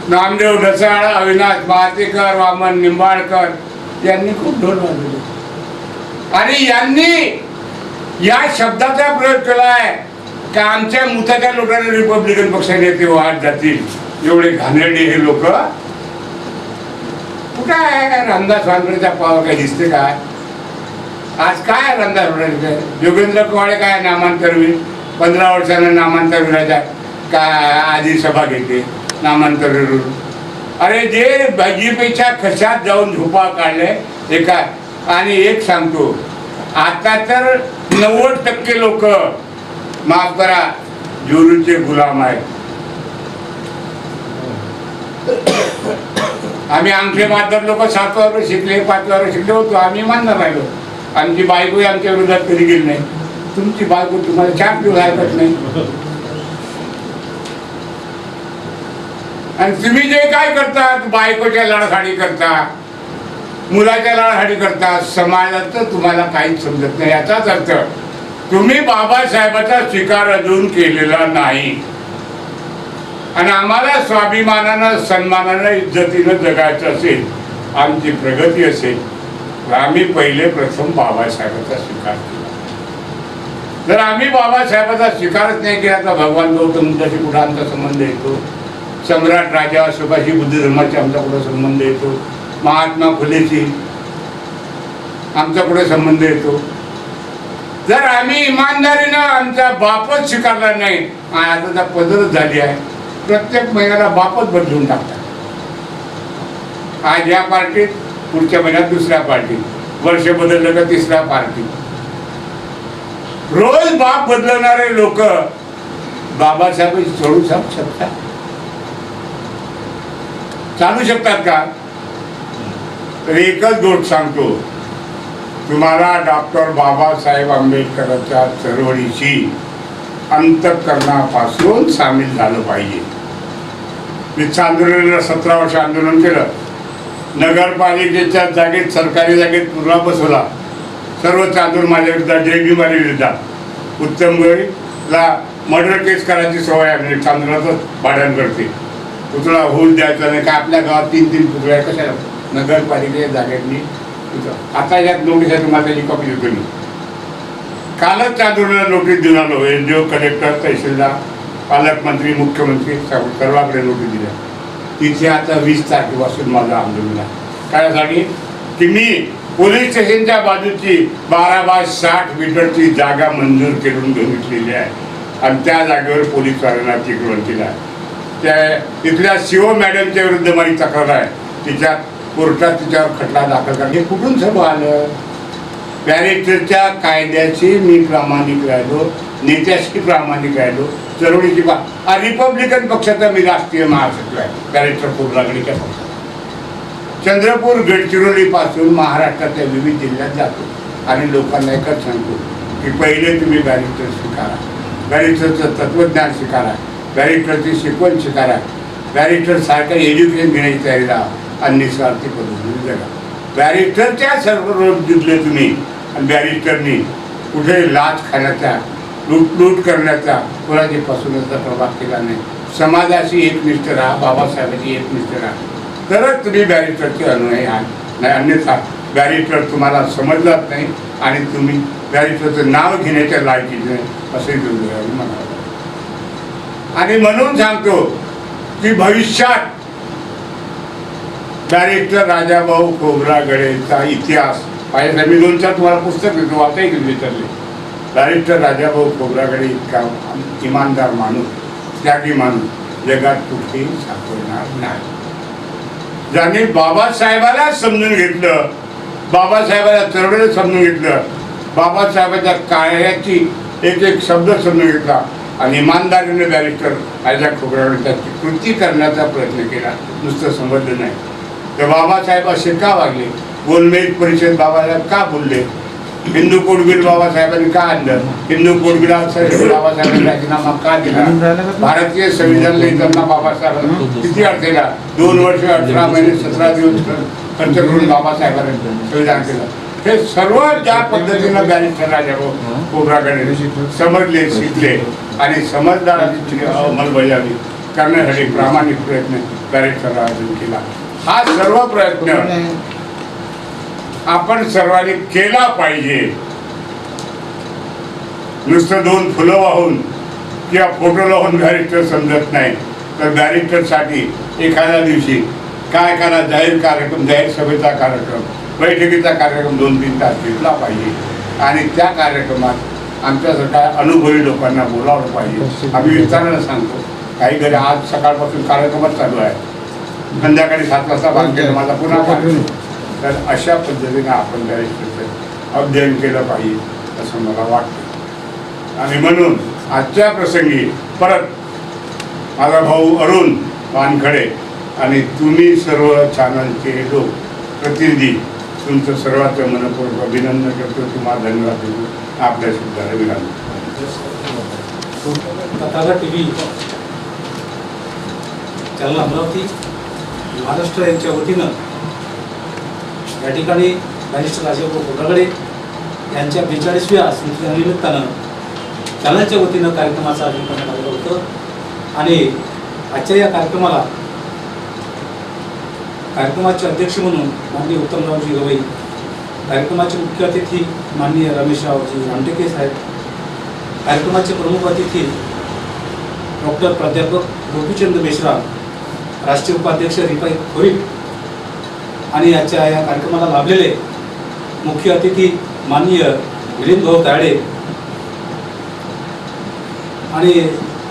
Namdev Dhasal, Avinash Mahatekar, Waman Nimbalkar यांनी खूप ढोल वाजवले. आणि यांनी या शब्दाचा प्रयोग केलाय का आमच्या मुताच्या लोकांना रिपब्लिकन पक्षाने ते वाढ जातील. एवढे घाणेरडे हे लोक. कुठं आहे रामदास वानखेडेचा पाव? काय दिसते काय आज? काय रामदास वानखेडे, योगेंद्र कवाडे काय नामांतर होईल? 15 वर्षानं नामांतर होण्याच्या काय आधी सभा घेते नामांतर करून. अरे जे भाजीपेक्षा खशात जाऊन झोपा काढले एका. आणि एक सांगतो, आता तर 90% लोक माफ करा जोरूचे गुलाम आहेत. आम्ही आमचे मातर लोक 7 वर्ष शिकले, 5 वर्ष शिकले होतो. आम्ही मानणार राहिलो. आमची बायको आमच्या विरोधात कधी गेली नाही. तुमची बायको तुम्हाला 4 दिवस ऐकत नाही. आणि तुम्ही जे काय करता बायकोच्या लढाखाडी करता. मुलाच्या लाडासाठी करता, समाजाचं तुम्हाला काहीच समजत नाही. याचाच अर्थ तुम्ही बाबासाहेबाचा स्वीकार अजून केलेला नाही. आणि आम्हाला स्वाभिमानानं, सन्मानानं, इज्जतीनं जगायचं असेल, आमची प्रगती असेल, तर आम्ही पहिले प्रथम बाबासाहेबाचा स्वीकार केला. जर आम्ही बाबासाहेबाचा स्वीकारच नाही केला तर भगवान गौतम बुद्धाशी कुठं आमचा संबंध येतो, सम्राट राजा अशोकाशी बुद्ध धर्माशी आमचा कुठं संबंध येतो, महात्मा फुलेशी आमचा कुठे संबंध येतो. जर आम्ही इमानदारीनं आमचा बापच स्वीकारला नाही, आता तर पद्धतच झाली आहे, प्रत्येक महिन्याला बापच बदलून टाकतात. आज या पार्टीत, पुढच्या महिन्यात दुसऱ्या पार्टीत, वर्ष बदललं का तिसऱ्या पार्टीत. रोज बाप बदलणारे लोक बाबासाहेब सोडू शकतात, चालू शकतात का? तर एकच गोष्ट सांगतो तुम्हाला, डॉक्टर बाबासाहेब आंबेडकरांच्या चळवळीशी अंतःकरणापासून सामील झालं पाहिजे. मी आंदोलनाला 17 वर्ष आंदोलन केलं. नगरपालिकेच्या जागेत, सरकारी जागेत पुतळा बसवला. सर्वच आंदोलन माझ्या विरुद्धात, जयभी माझ्या विरुद्धात. उत्तम गवईला मर्डर केस करायची सवय आहे, म्हणजे आंदोलनातच भाड्यान करते. पुतळा होऊन द्यायचा नाही का? आपल्या गावात 3-3 पुतळे आहे, कशा नगरपालिकेच्या जागेतनी. आता यात नोटीस आहे, तुम्हाला त्याची कॉपी देतो मी. कालच आंदोलनाला नोटीस देऊन आलो. NGO, कलेक्टर, तहसीलदार, पालकमंत्री, मुख्यमंत्री सर्वांकडे नोटीस दिल्या. तिथे आता 20 तारखेपासून माझं आंदोलन आहे. कायसाठी की मी पोलीस स्टेशनच्या बाजूची 12x60 मीटरची जागा मंजूर करून घेतलेली आहे आणि त्या जागेवर पोलीसवाल्यांना चिकवण केलं आहे. त्या तिथल्या CO मॅडमच्या विरुद्ध माझी तक्रार आहे. तिच्यात कोर्टात तिच्यावर खटला दाखल करा. हे कुठून सर्व आलं? बॅरिस्टरच्या कायद्याशी मी प्रामाणिक राहिलो, नेत्याशी प्रामाणिक राहिलो, चळवळीची रिपब्लिकन पक्षाचा मी राष्ट्रीय महासचिव आहे, बॅरिस्टर कोल्हागडीच्या पक्षात. चंद्रपूर, गडचिरोलीपासून महाराष्ट्राच्या विविध जिल्ह्यात जातो आणि लोकांना एकच सांगतो की पहिले तुम्ही बॅरिस्टर स्वीकारा, बॅरिस्टरचं तत्त्वज्ञान स्वीकारा, बॅरिस्टरची शिकवण स्वीकारा, बॅरिस्टर सारखं एज्युकेशन घेण्याची तयारी राहा आणि निस्वार्थी पद्धतीने जगा. बॅरिस्टरच्या सर्व रोज जिंकले तुम्ही आणि बॅरिस्टरनी कुठे लाच खाण्याचा, लूट करण्याचा, कोणाची फसवण्याचा प्रभाव केला नाही. समाजाशी एकनिष्ठ राहा, बाबासाहेबांची एकनिष्ठ राहा, तरच तुम्ही बॅरिस्टरचे अनुयायी आहात. नाही अन्यथा बॅरिस्टर तुम्हाला समजलाच नाही आणि तुम्ही बॅरिस्टरचं नाव घेण्याच्या लायकीचे नाही असे दुर्दैवाने म्हणावं. आणि म्हणून सांगतो की भविष्यात बॅरिस्टर राजाभाऊ खोब्रागडेचा इतिहास पाहिजे. मी 2-4 तुम्हाला पुस्तक देतो, वाचाही विचारले. बॅरिस्टर राजाभाऊ खोब्रागडे इतका इमानदार माणूस, त्यागी माणूस जगात कुठेही सापडणार नाही. ज्याने बाबासाहेबाला समजून घेतलं, बाबासाहेबाला चळवळीला समजून घेतलं, बाबासाहेबाच्या कार्याची एक शब्द समजून घेतला आणि इमानदारीने बॅरिस्टर राजा खोब्रागडे त्याची कृती करण्याचा प्रयत्न केला. नुसतं समजलं नाही. तर बाबासाहेब असे का वागले? गोलमेज परिषद बाबासाहेब का बोलले? हिंदू कोड बिल बाबासाहेबांनी का आणलं? हिंदू कोड बिलासाठी बाबासाहेबांनी राजीनामा का दिला? भारतीय संविधान लिहिताना बाबासाहेबांना किती अर्थ दिला? 2 वर्ष 18 महिने 17 दिवस खर्च करून बाबासाहेबांनी संविधान केलं. हे सर्व ज्या पद्धतीनं बॅरिस्टर राजाभाऊ खोब्रागडे समजले, शिकले आणि समजदाराची अंमलबजावणी करण्यासाठी प्रामाणिक प्रयत्न बॅरिस्टर राजाभाऊ केला. हा सर्व प्रयत्न आपण सर्वांनी केला पाहिजे. नुसतं 2 फुलं वाहून किंवा फोटो लावून बॅरिस्टर समजत नाही. तर बॅरिस्टरसाठी एखाद्या दिवशी काय करा, जाहीर कार्यक्रम, जाहीर सभेचा कार्यक्रम, बैठकीचा कार्यक्रम 2-3 तास घेतला पाहिजे आणि त्या कार्यक्रमात आमच्यासारख्या अनुभवी लोकांना बोलावलं पाहिजे. आम्ही विस्तारानं सांगतो. काही घरी आज सकाळपासून कार्यक्रमच चालू आहे, संध्याकाळी 7 वाजता बांधकेलं माझा पुन्हा कार्यक्रम. तर अशा पद्धतीने आपण बॅरिस्टरचं अध्ययन केलं पाहिजे असं मला वाटतं. आणि म्हणून आजच्या प्रसंगी परत माझा भाऊ अरुण वानखडे आणि तुम्ही सर्व चॅनलचे लोक प्रतिनिधी, तुमचं सर्वांचं मनपूर्वक अभिनंदन करतो. तुम्हाला धन्यवाद देतो. आपल्या सुद्धा विनंती. तथागत TV चॅनल अमरावती महाराष्ट्र यांच्या वतीनं या ठिकाणी बॅरिस्टर राजेभाऊ खोब्रागडे यांच्या 42व्या स्मृतिदिनानिमित्तानं चॅनलच्या वतीनं कार्यक्रमाचं आयोजन करण्यात आलेलं होतं आणि आजच्या या कार्यक्रमाचे अध्यक्ष म्हणून माननीय उत्तमरावजी गवई, कार्यक्रमाचे मुख्य अतिथी माननीय रमेशरावजी रामटेके साहेब, कार्यक्रमाचे प्रमुख अतिथी डॉक्टर प्राध्यापक गोपीचंद मेश्राम, राष्ट्रीय उपाध्यक्ष रिपाई खोरीप आणि आजच्या या कार्यक्रमाला लाभलेले मुख्य अतिथी माननीय मिलिंद भाऊ तायडे आणि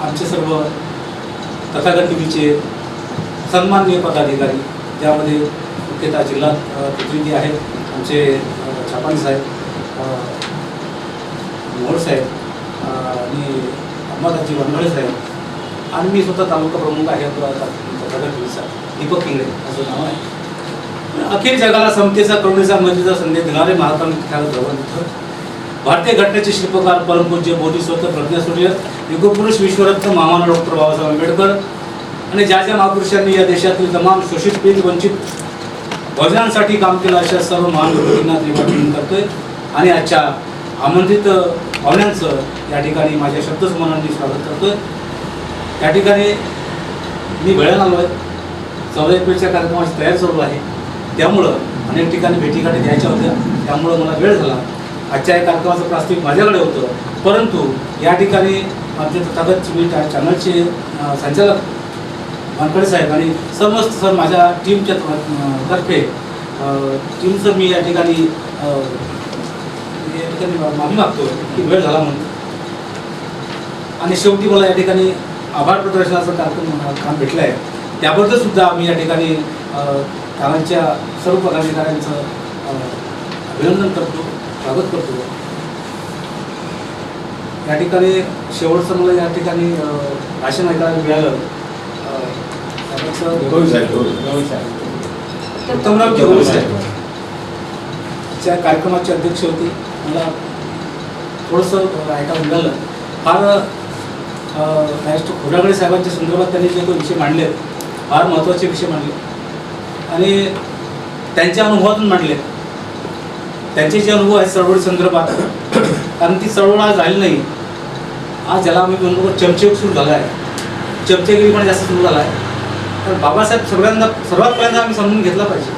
आमचे सर्व तथागत टीव्हीचे सन्माननीय पदाधिकारी, ज्यामध्ये मुख्यतः जिल्हा प्रतिनिधी आहेत आमचे छापानी साहेब, मोहोळ साहेब आणि अहमदाजी वनवळे साहेब आणि मी स्वतः तालुका प्रमुख आहे तथागत टीव्हीचा दीपक किंगडे असं नाव आहे. अखिल जगाला समतेचा, करुणेचा, मजेचा संदेश देणारे महात्मा भगवंत, भारतीय घटनेचे शिल्पकार, परमपूज्य बोधिसत्व प्रज्ञासूर्य, युगपुरुष विश्वरत्न महामानव डॉक्टर बाबासाहेब आंबेडकर आणि ज्या ज्या महापुरुषांनी या देशातील तमाम शोषित, पीडित, वंचित बहुजनांसाठी काम केलं अशा सर्व महान व्यक्तींना त्रिवाटी करतोय आणि आजच्या आमंत्रित पाहुण्यांचं या ठिकाणी माझ्या शब्दसमोरांनी स्वागत करतोय. या ठिकाणी मी वेळेला आलो आहे. 14 एप्रिलच्या कार्यक्रमाची तयारी चालू आहे, त्यामुळं अनेक ठिकाणी भेटीगाठी द्यायच्या होत्या, त्यामुळं मला वेळ झाला. आजच्या या कार्यक्रमाचं प्रास्ताविक माझ्याकडे होतं, परंतु या ठिकाणी आमचे तथागत टीव्ही चॅनलचे संचालक वानखडे साहेब आणि समस्त सर माझ्या टीमच्या तर्फे टीमचं मी या ठिकाणी माफी मागतो की वेळ झाला म्हणून. आणि शेवटी मला या ठिकाणी आभार प्रदर्शनाचं काम भेटलं आहे, त्याबद्दल सुद्धा आम्ही या ठिकाणी चॅनलच्या सर्व पदाधिकाऱ्यांचं अभिनंदन करतो, स्वागत करतो. या ठिकाणी शेवटचं मला या ठिकाणी भाषण ऐकायला मिळालं उत्तमरावजी गवई साहेब त्या कार्यक्रमाचे अध्यक्ष होते. मला थोडंसं ऐकायला मिळालं. फार बॅरिस्टर खोब्रागडे साहेबांच्या संदर्भात त्यांनी जे काही विषय मांडले, फार महत्त्वाचे विषय मांडले आणि त्यांच्या अनुभवातून मांडले. त्यांचे जे अनुभव आहेत चळवळी संदर्भात, कारण ती चळवळ आज झाली नाही. आज ज्याला आम्ही म्हणतो चमचे सुरू झाला आहे, चमचेगिरी पण जास्त सुरू झाला आहे. तर बाबासाहेब सर्वात पहिल्यांदा आम्ही समजून घेतला पाहिजे.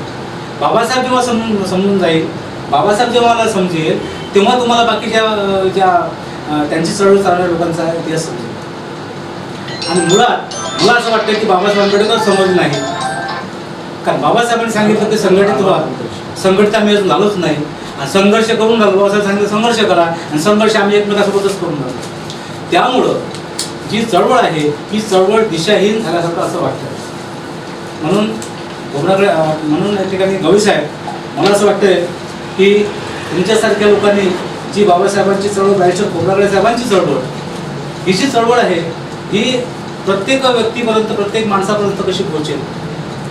बाबासाहेब जेव्हा समजून जाईल, बाबासाहेब जेव्हा मला समजेल, तेव्हा तुम्हाला बाकीच्या ज्या त्यांची चळवळ चालणाऱ्या लोकांचा इतिहास समजेल. आणि मुळात मला असं वाटतं की बाबासाहेब आंबेडकर समजले नाही, कारण बाबासाहेबांनी सांगितलं की संघटित व्हा. संघटित आम्ही अजून झालोच नाही आणि संघर्ष करून राहिलो. बाबासाहेब सांगितलं संघर्ष करा आणि संघर्ष आम्ही एकमेकांसोबतच करून राहिलो. त्यामुळं जी चळवळ आहे ही चळवळ दिशाहीन झाल्यासारखं असं वाटतं. म्हणून या ठिकाणी गवई साहेब मला असं वाटतंय की तुमच्यासारख्या लोकांनी जी बाबासाहेबांची चळवळ, बॅरिस्टर खोब्रागडे साहेबांची चळवळ, ही जी चळवळ आहे ही प्रत्येक व्यक्तीपर्यंत, प्रत्येक माणसापर्यंत कशी पोहोचेल.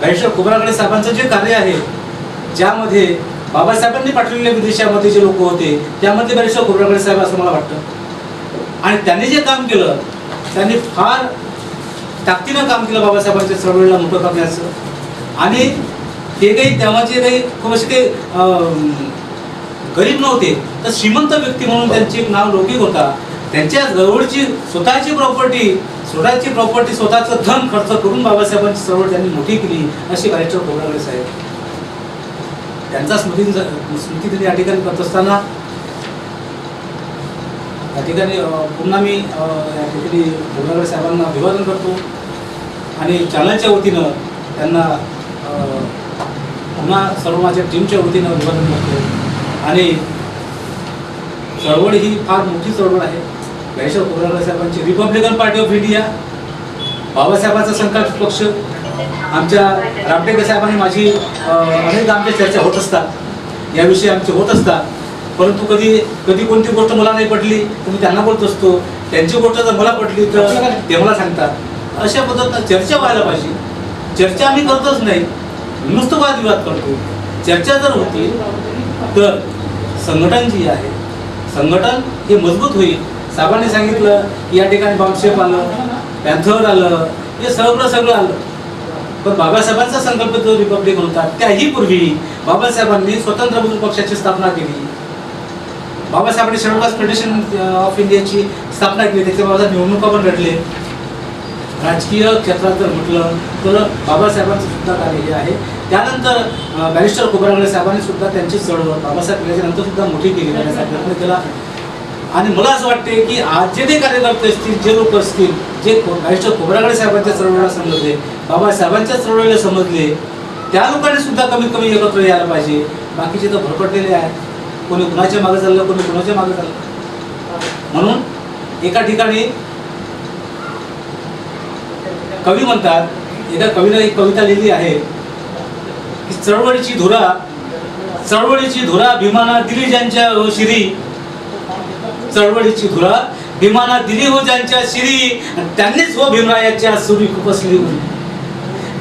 बॅरिस्टर खोब्रागडे साहेबांचं जे कार्य आहे, ज्यामध्ये बाबासाहेबांनी पाठवलेल्या विदेशामध्ये जे लोक होते त्यामध्ये बॅरिस्टर खोब्रागडे साहेब असं मला वाटतं. आणि त्यांनी जे काम केलं, त्यांनी फार ताकदीनं काम केलं बाबासाहेबांच्या चळवळीला मोठं करण्याचं. आणि ते काही तेव्हाचे काही खूप असे काही गरीब नव्हते, तर श्रीमंत व्यक्ती म्हणून त्यांचे नाव लौकिक होता. त्यांच्या जवळची स्वतःची प्रॉपर्टी, स्वतःचं धन खर्च करून बाबासाहेबांची चळवळ त्यांनी मोठी केली, अशी बॅरिस्टर खोब्रागडे साहेब. त्यांचा स्मृतिदिन या ठिकाणी करत असताना या ठिकाणी पुन्हा मी या ठिकाणी खोब्रागडे साहेबांना अभिवादन करतो आणि चॅनलच्या वतीनं त्यांना पुन्हा सर्व माझ्या टीमच्या वतीनं अभिवादन करतो. आणि चळवळ ही फार मोठी चळवळ आहे. बॅरिस्टर खोब्रागडे साहेबांची रिपब्लिकन पार्टी ऑफ इंडिया, बाबासाहेबांचा संकल्प पक्ष, आमच्या रामटेके साहेबांनी माझी अनेक आमच्या चर्चा होत असतात, याविषयी आमचे होत असतात. परंतु कधी कोणती गोष्ट मला नाही पटली तर मी त्यांना बोलत असतो, त्यांची गोष्ट जर मला पटली तर ते मला सांगतात. अशा पद्धतीनं चर्चा व्हायला पाहिजे. चर्चा आम्ही करतच नाही, नुसतं वादविवाद करतो. चर्चा जर होती तर संघटन जी आहे, संघटन हे मजबूत होईल. साहेबांनी सांगितलं की या ठिकाणी बॉम्बशेप आलं, पॅन्थर आलं, हे सगळं आलं. पण बाबासाहेबांचा संकल्प जो रिपब्लिकन होता त्याही पूर्वी बाबासाहेबांनी स्वतंत्र मजूर पक्षाची स्थापना केली. बाबासाहेबांनी शेड्यूल कास्ट फेडरेशन ऑफ इंडियाची स्थापना केली. त्याच्या बाबा निवडणुका पण लढले. राजकीय क्षेत्रात जर म्हटलं तर बाबासाहेबांचं सुद्धा कार्य हे आहे. त्यानंतर बॅरिस्टर खोब्रागडे साहेबांनी सुद्धा त्यांची चळवळ बाबासाहेब केल्यानंतर सुद्धा मोठी केली, करण्याचा प्रयत्न केला. आणि मला असं वाटते की आज जे कार्यकर्ते असतील, जे लोक असतील, जे बॅरिस्टर खोब्रागडे साहेबांच्या चळवळीला समजले, बाबासाहेबांच्या चळवळीला समजले, त्या लोकांनी सुद्धा कमीत कमी एकत्र यायला पाहिजे. बाकीचे तर भरकटलेले आहेत, कोणी कुणाच्या मागे चाललं, कोणी कुणाच्या मागे चाललं. म्हणून एका ठिकाणी कवी म्हणतात, एका कवीनं एक कविता लिहिली आहे की चळवळीची धुरा भीमाना दिली ज्यांच्या शिरी, चळवळीची धुरा भीमाना दिली हो ज्यांच्या शिरी, त्यांनीच हो भीमरायाच्या सुरी खुपसली.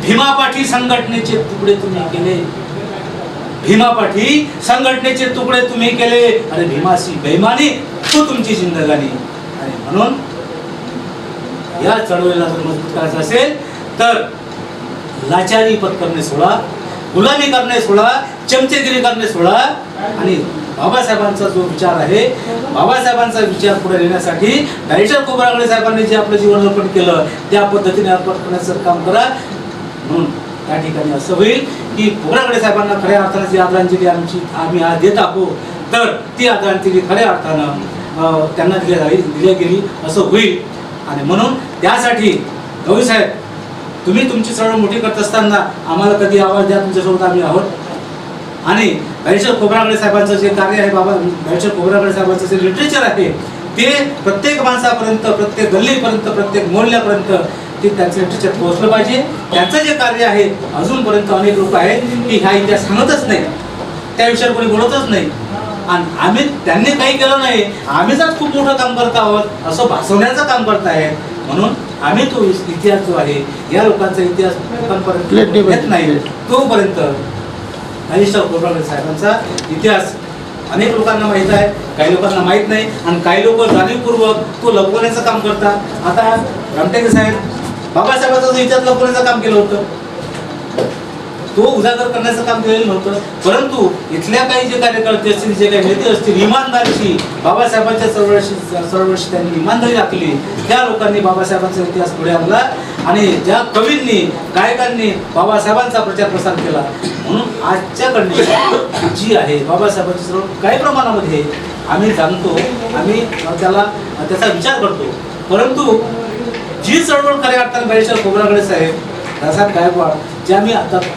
भीमापाठी संघटनेचे तुकडे तुम्ही केले, भीमापाठी संघटनेचे तुकडे तुम्ही केले, आणि भीमाशी बेईमानी तो तुमची जिंदगानी. आणि म्हणून या चळवळीला जर मजबूत करायचं असेल तर लाचारी पत्करणे सोडा, गुलामी करणे सोडा, चमचेगिरी करणे सोडा, आणि बाबासाहेबांचा जो विचार आहे, बाबासाहेबांचा विचार पुढे नेण्यासाठी बॅरिस्टर खोब्रागडे साहेबांनी जे आपलं जीवन अर्पण केलं त्या पद्धतीने अर्पण करण्याचं काम करा. म्हणून त्या ठिकाणी असं होईल की खोब्रागडे साहेबांना खऱ्या अर्थाने जी आदरांजली आम्ही आज देत आहोत, तर ती आदरांजली खऱ्या अर्थानं त्यांना दिली गेली असं होईल. आणि म्हणून त्यासाठी गवई साहेब, तुम्ही तुमची चळवळ मोठी करत असताना आम्हाला कधी आवाज द्या, तुमच्यासोबत आम्ही आहोत. आणि बॅरिस्टर खोब्रागडे साहेबांचं जे कार्य आहे, बॅरिस्टर खोब्रागडे साहेबांचं जे लिटरेचर आहे ते प्रत्येक माणसापर्यंत, प्रत्येक गल्लीपर्यंत, प्रत्येक मोहल्ल्यापर्यंत ते त्यांचं लिटरेचर पोहोचलं पाहिजे. त्यांचं जे कार्य आहे, अजूनपर्यंत अनेक लोक आहेत की ह्या इतिहास सांगतच नाही, त्या विषयावर कोणी बोलतच नाही. आणि त्यांनी काही केलं नाही, आम्हीच आज खूप मोठं काम करत आहोत असं भासवण्याचं काम करत आहेत. म्हणून आम्ही तो इतिहास जो आहे, या लोकांचा इतिहास लोकांपर्यंत येत नाही, तोपर्यंत बॅरिस्टर खोब्रागडे साहेबांचा इतिहास अनेक लोकांना माहीत आहे, काही लोकांना माहीत नाही, आणि काही लोक जाणीवपूर्वक तो लपवण्याचं काम करतात. आता रामटेके साहेब बाबासाहेबांचा जो इतिहास लपवण्याचं काम केलं होतं, तो उजागर करण्याचं काम केलेलं नव्हतं. परंतु इथल्या काही जे कार्यकर्ते असतील, जे काही नेते असतील, इमानदारीची बाबासाहेबांच्या चळवळीशी त्यांनी इमानदारी राखली, त्या लोकांनी बाबासाहेबांचा इतिहास पुढे आणला. आणि ज्या कवींनी, गायकांनी बाबासाहेबांचा प्रचार प्रसार केला. म्हणून आजच्या कंडिशन जी आहे, बाबासाहेबांची चळवळ काही प्रमाणामध्ये आम्ही जाणतो, आम्ही त्याचा विचार करतो. परंतु जी चळवळ खऱ्या अर्थाने बॅरिस्टर खोब्रागडे साहेब, दादासाहेब गायकवाड, जे आम्ही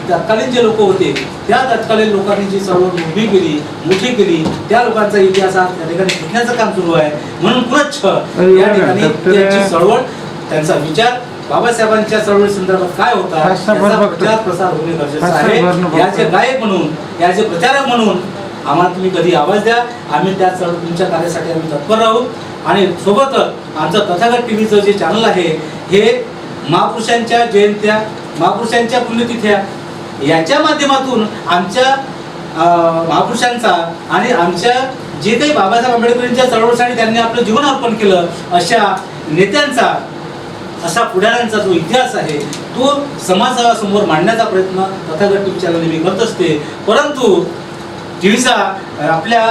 तत्कालीन जे लोक होते, त्या तत्कालीन लोकांनी जी चळवळ उभी केली, मोठी केली, त्या लोकांचा इतिहास त्या ठिकाणी शिकण्याचं काम सुरू आहे. म्हणून पुनश्च या ठिकाणी त्यांची चळवळ, त्यांचा विचार, बाबासाहेबांच्या चळवळी संदर्भात काय होता याचा प्रचार प्रसार होणे गरजेचं आहे. याचे गायक म्हणून, याचे प्रचारक म्हणून आम्हाला तुम्ही कधी आवाज द्या, आम्ही त्या चळवळ तुमच्या कार्यासाठी आम्ही तत्पर राहू. आणि सोबतच आमचं तथागत टीव्हीचं जे चॅनल आहे, हे महापुरुषांच्या जयंत्या, महापुरुषांच्या पुण्यतिथ्या याच्या माध्यमातून आमच्या महापुरुषांचा आणि आमच्या जे काही बाबासाहेब आंबेडकरांच्या चळवळीसाठी त्यांनी आपलं जीवन अर्पण केलं अशा नेत्यांचा, अशा पुढाऱ्यांचा जो इतिहास आहे तो समाजासमोर मांडण्याचा प्रयत्न तथागत टीव्ही चॅनलने मी करत असते. परंतु टीव्हीचा आपल्या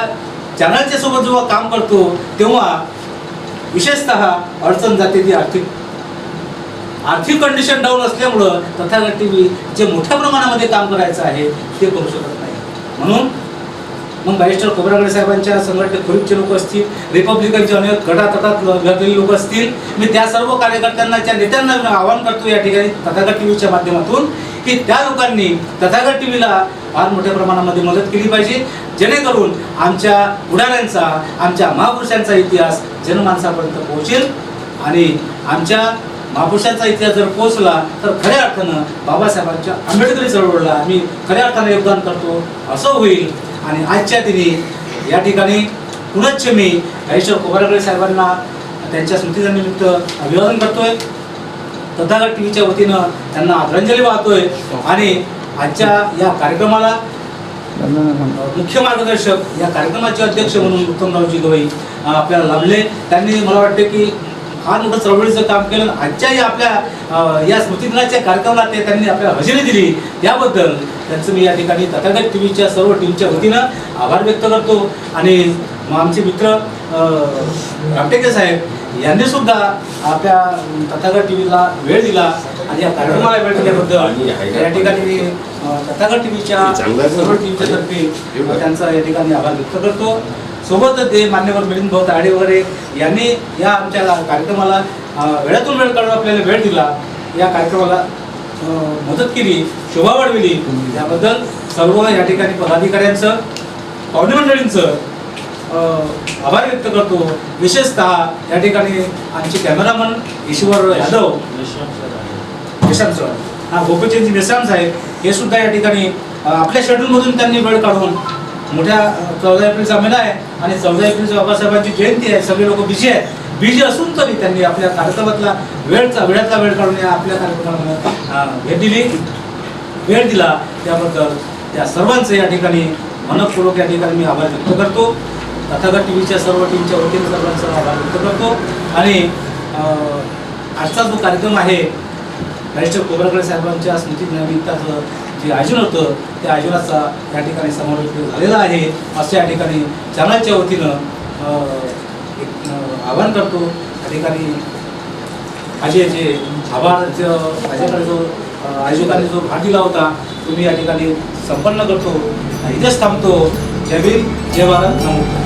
चॅनलच्या सोबत जेव्हा काम करतो तेव्हा विशेषतः अडचण जाते ती आर्थिक कंडिशन डाऊन असल्यामुळं तथागत टीव्ही जे मोठ्या प्रमाणामध्ये काम करायचं आहे ते करू शकत नाही. म्हणून मग बॅरिस्टर खोब्रागडे साहेबांच्या संघटनेत खोरीचे लोक असतील, रिपब्लिकनचे अनेक गटातटात लागलेले लोक असतील, मी त्या सर्व कार्यकर्त्यांना, त्या नेत्यांना आवाहन करतो या ठिकाणी तथागत टीव्हीच्या माध्यमातून की त्या लोकांनी तथागत टीव्हीला फार मोठ्या प्रमाणामध्ये मदत केली पाहिजे, जेणेकरून आमच्या पुढाऱ्यांचा, आमच्या महापुरुषांचा इतिहास जनमानसापर्यंत पोहोचेल. आणि आमच्या महापुरुषांचा इतिहास जर पोहोचला तर खऱ्या अर्थानं बाबासाहेबांच्या आंबेडकरी चळवळीला आम्ही खऱ्या अर्थानं योगदान करतो असं होईल. आणि आजच्या दिनी या ठिकाणी पुनश्च मी बॅरिस्टर खोब्रागडे साहेबांना त्यांच्या स्मृतीनिमित्त अभिवादन करतोय, तथागत टीव्हीच्या वतीनं त्यांना आदरांजली वाहतोय. आणि आजच्या या कार्यक्रमाला मुख्य मार्गदर्शक, या कार्यक्रमाचे अध्यक्ष म्हणून उत्तमरावजी गवई आपल्याला लाभले. त्यांनी मला वाटते की फार मोठं चळवळीचं काम केलं. आजच्याही आपल्या या स्मृतिदिनाच्या कार्यक्रमाला त्यांनी आपल्याला हजेरी दिली, त्याबद्दल त्यांचं मी या ठिकाणी तथागत टीव्हीच्या सर्व टीमच्या वतीनं आभार व्यक्त करतो. आणि आमचे मित्र रामटेके साहेब यांनी सुद्धा आपल्या तथागत टीव्हीला वेळ दिला आणि या कार्यक्रमाला वेळ दिल्याबद्दल या ठिकाणी मी तथागत टीव्हीच्या सर्व टीमच्या तर्फे त्यांचा या ठिकाणी आभार व्यक्त करतो. सोबतच ते मान्यवर मिलिंद भाऊ ताडे वगैरे यांनी या आमच्या कार्यक्रमाला वेळातून वेळ काढून आपल्याला वेळ दिला, या कार्यक्रमाला मदत केली, शोभा वाढविली, याबद्दल सर्व या ठिकाणी पदाधिकाऱ्यांचं, पाहुणे मंडळींचं आभार व्यक्त करतो. विशेषतः या ठिकाणी आमचे कॅमेरामन ईश्वर यादव, मेश्राम सर, गोपीचंद मेश्राम साहेब हे सुद्धा या ठिकाणी आपल्या शेड्यूलमधून त्यांनी वेळ काढून, मोठ्या 14 एप्रिलचा महिना आहे आणि 14 एप्रिलच्या बाबासाहेबांची जयंती आहे, सगळे लोक बिझी असून तरी त्यांनी आपल्या कार्यक्रमातला वेळातला वेळ काढून आपल्या कार्यक्रमाला वेळ दिला, त्याबद्दल त्या सर्वांचं या ठिकाणी मनपूर्वक या ठिकाणी मी आभार व्यक्त करतो. तथागत टीव्हीच्या सर्व टीमच्या वतीने सर्वांचा आभार व्यक्त करतो. आणि आजचा जो कार्यक्रम आहे बॅरिस्टर खोब्रागडे साहेबांच्या स्मृतीनिमित्ताचं जे आयोजन होतं, त्या आयोजनाचा या ठिकाणी समारोप झालेला आहे, असं या ठिकाणी चॅनलच्या वतीनं एक आवाहन करतो. या ठिकाणी माझे जे आभार माझ्याकडे जो आयोजकांनी जो भाग दिला होता तुम्ही या ठिकाणी संपन्न करतो. इथेच थांबतो. जय भीम, जय भारत, नमो.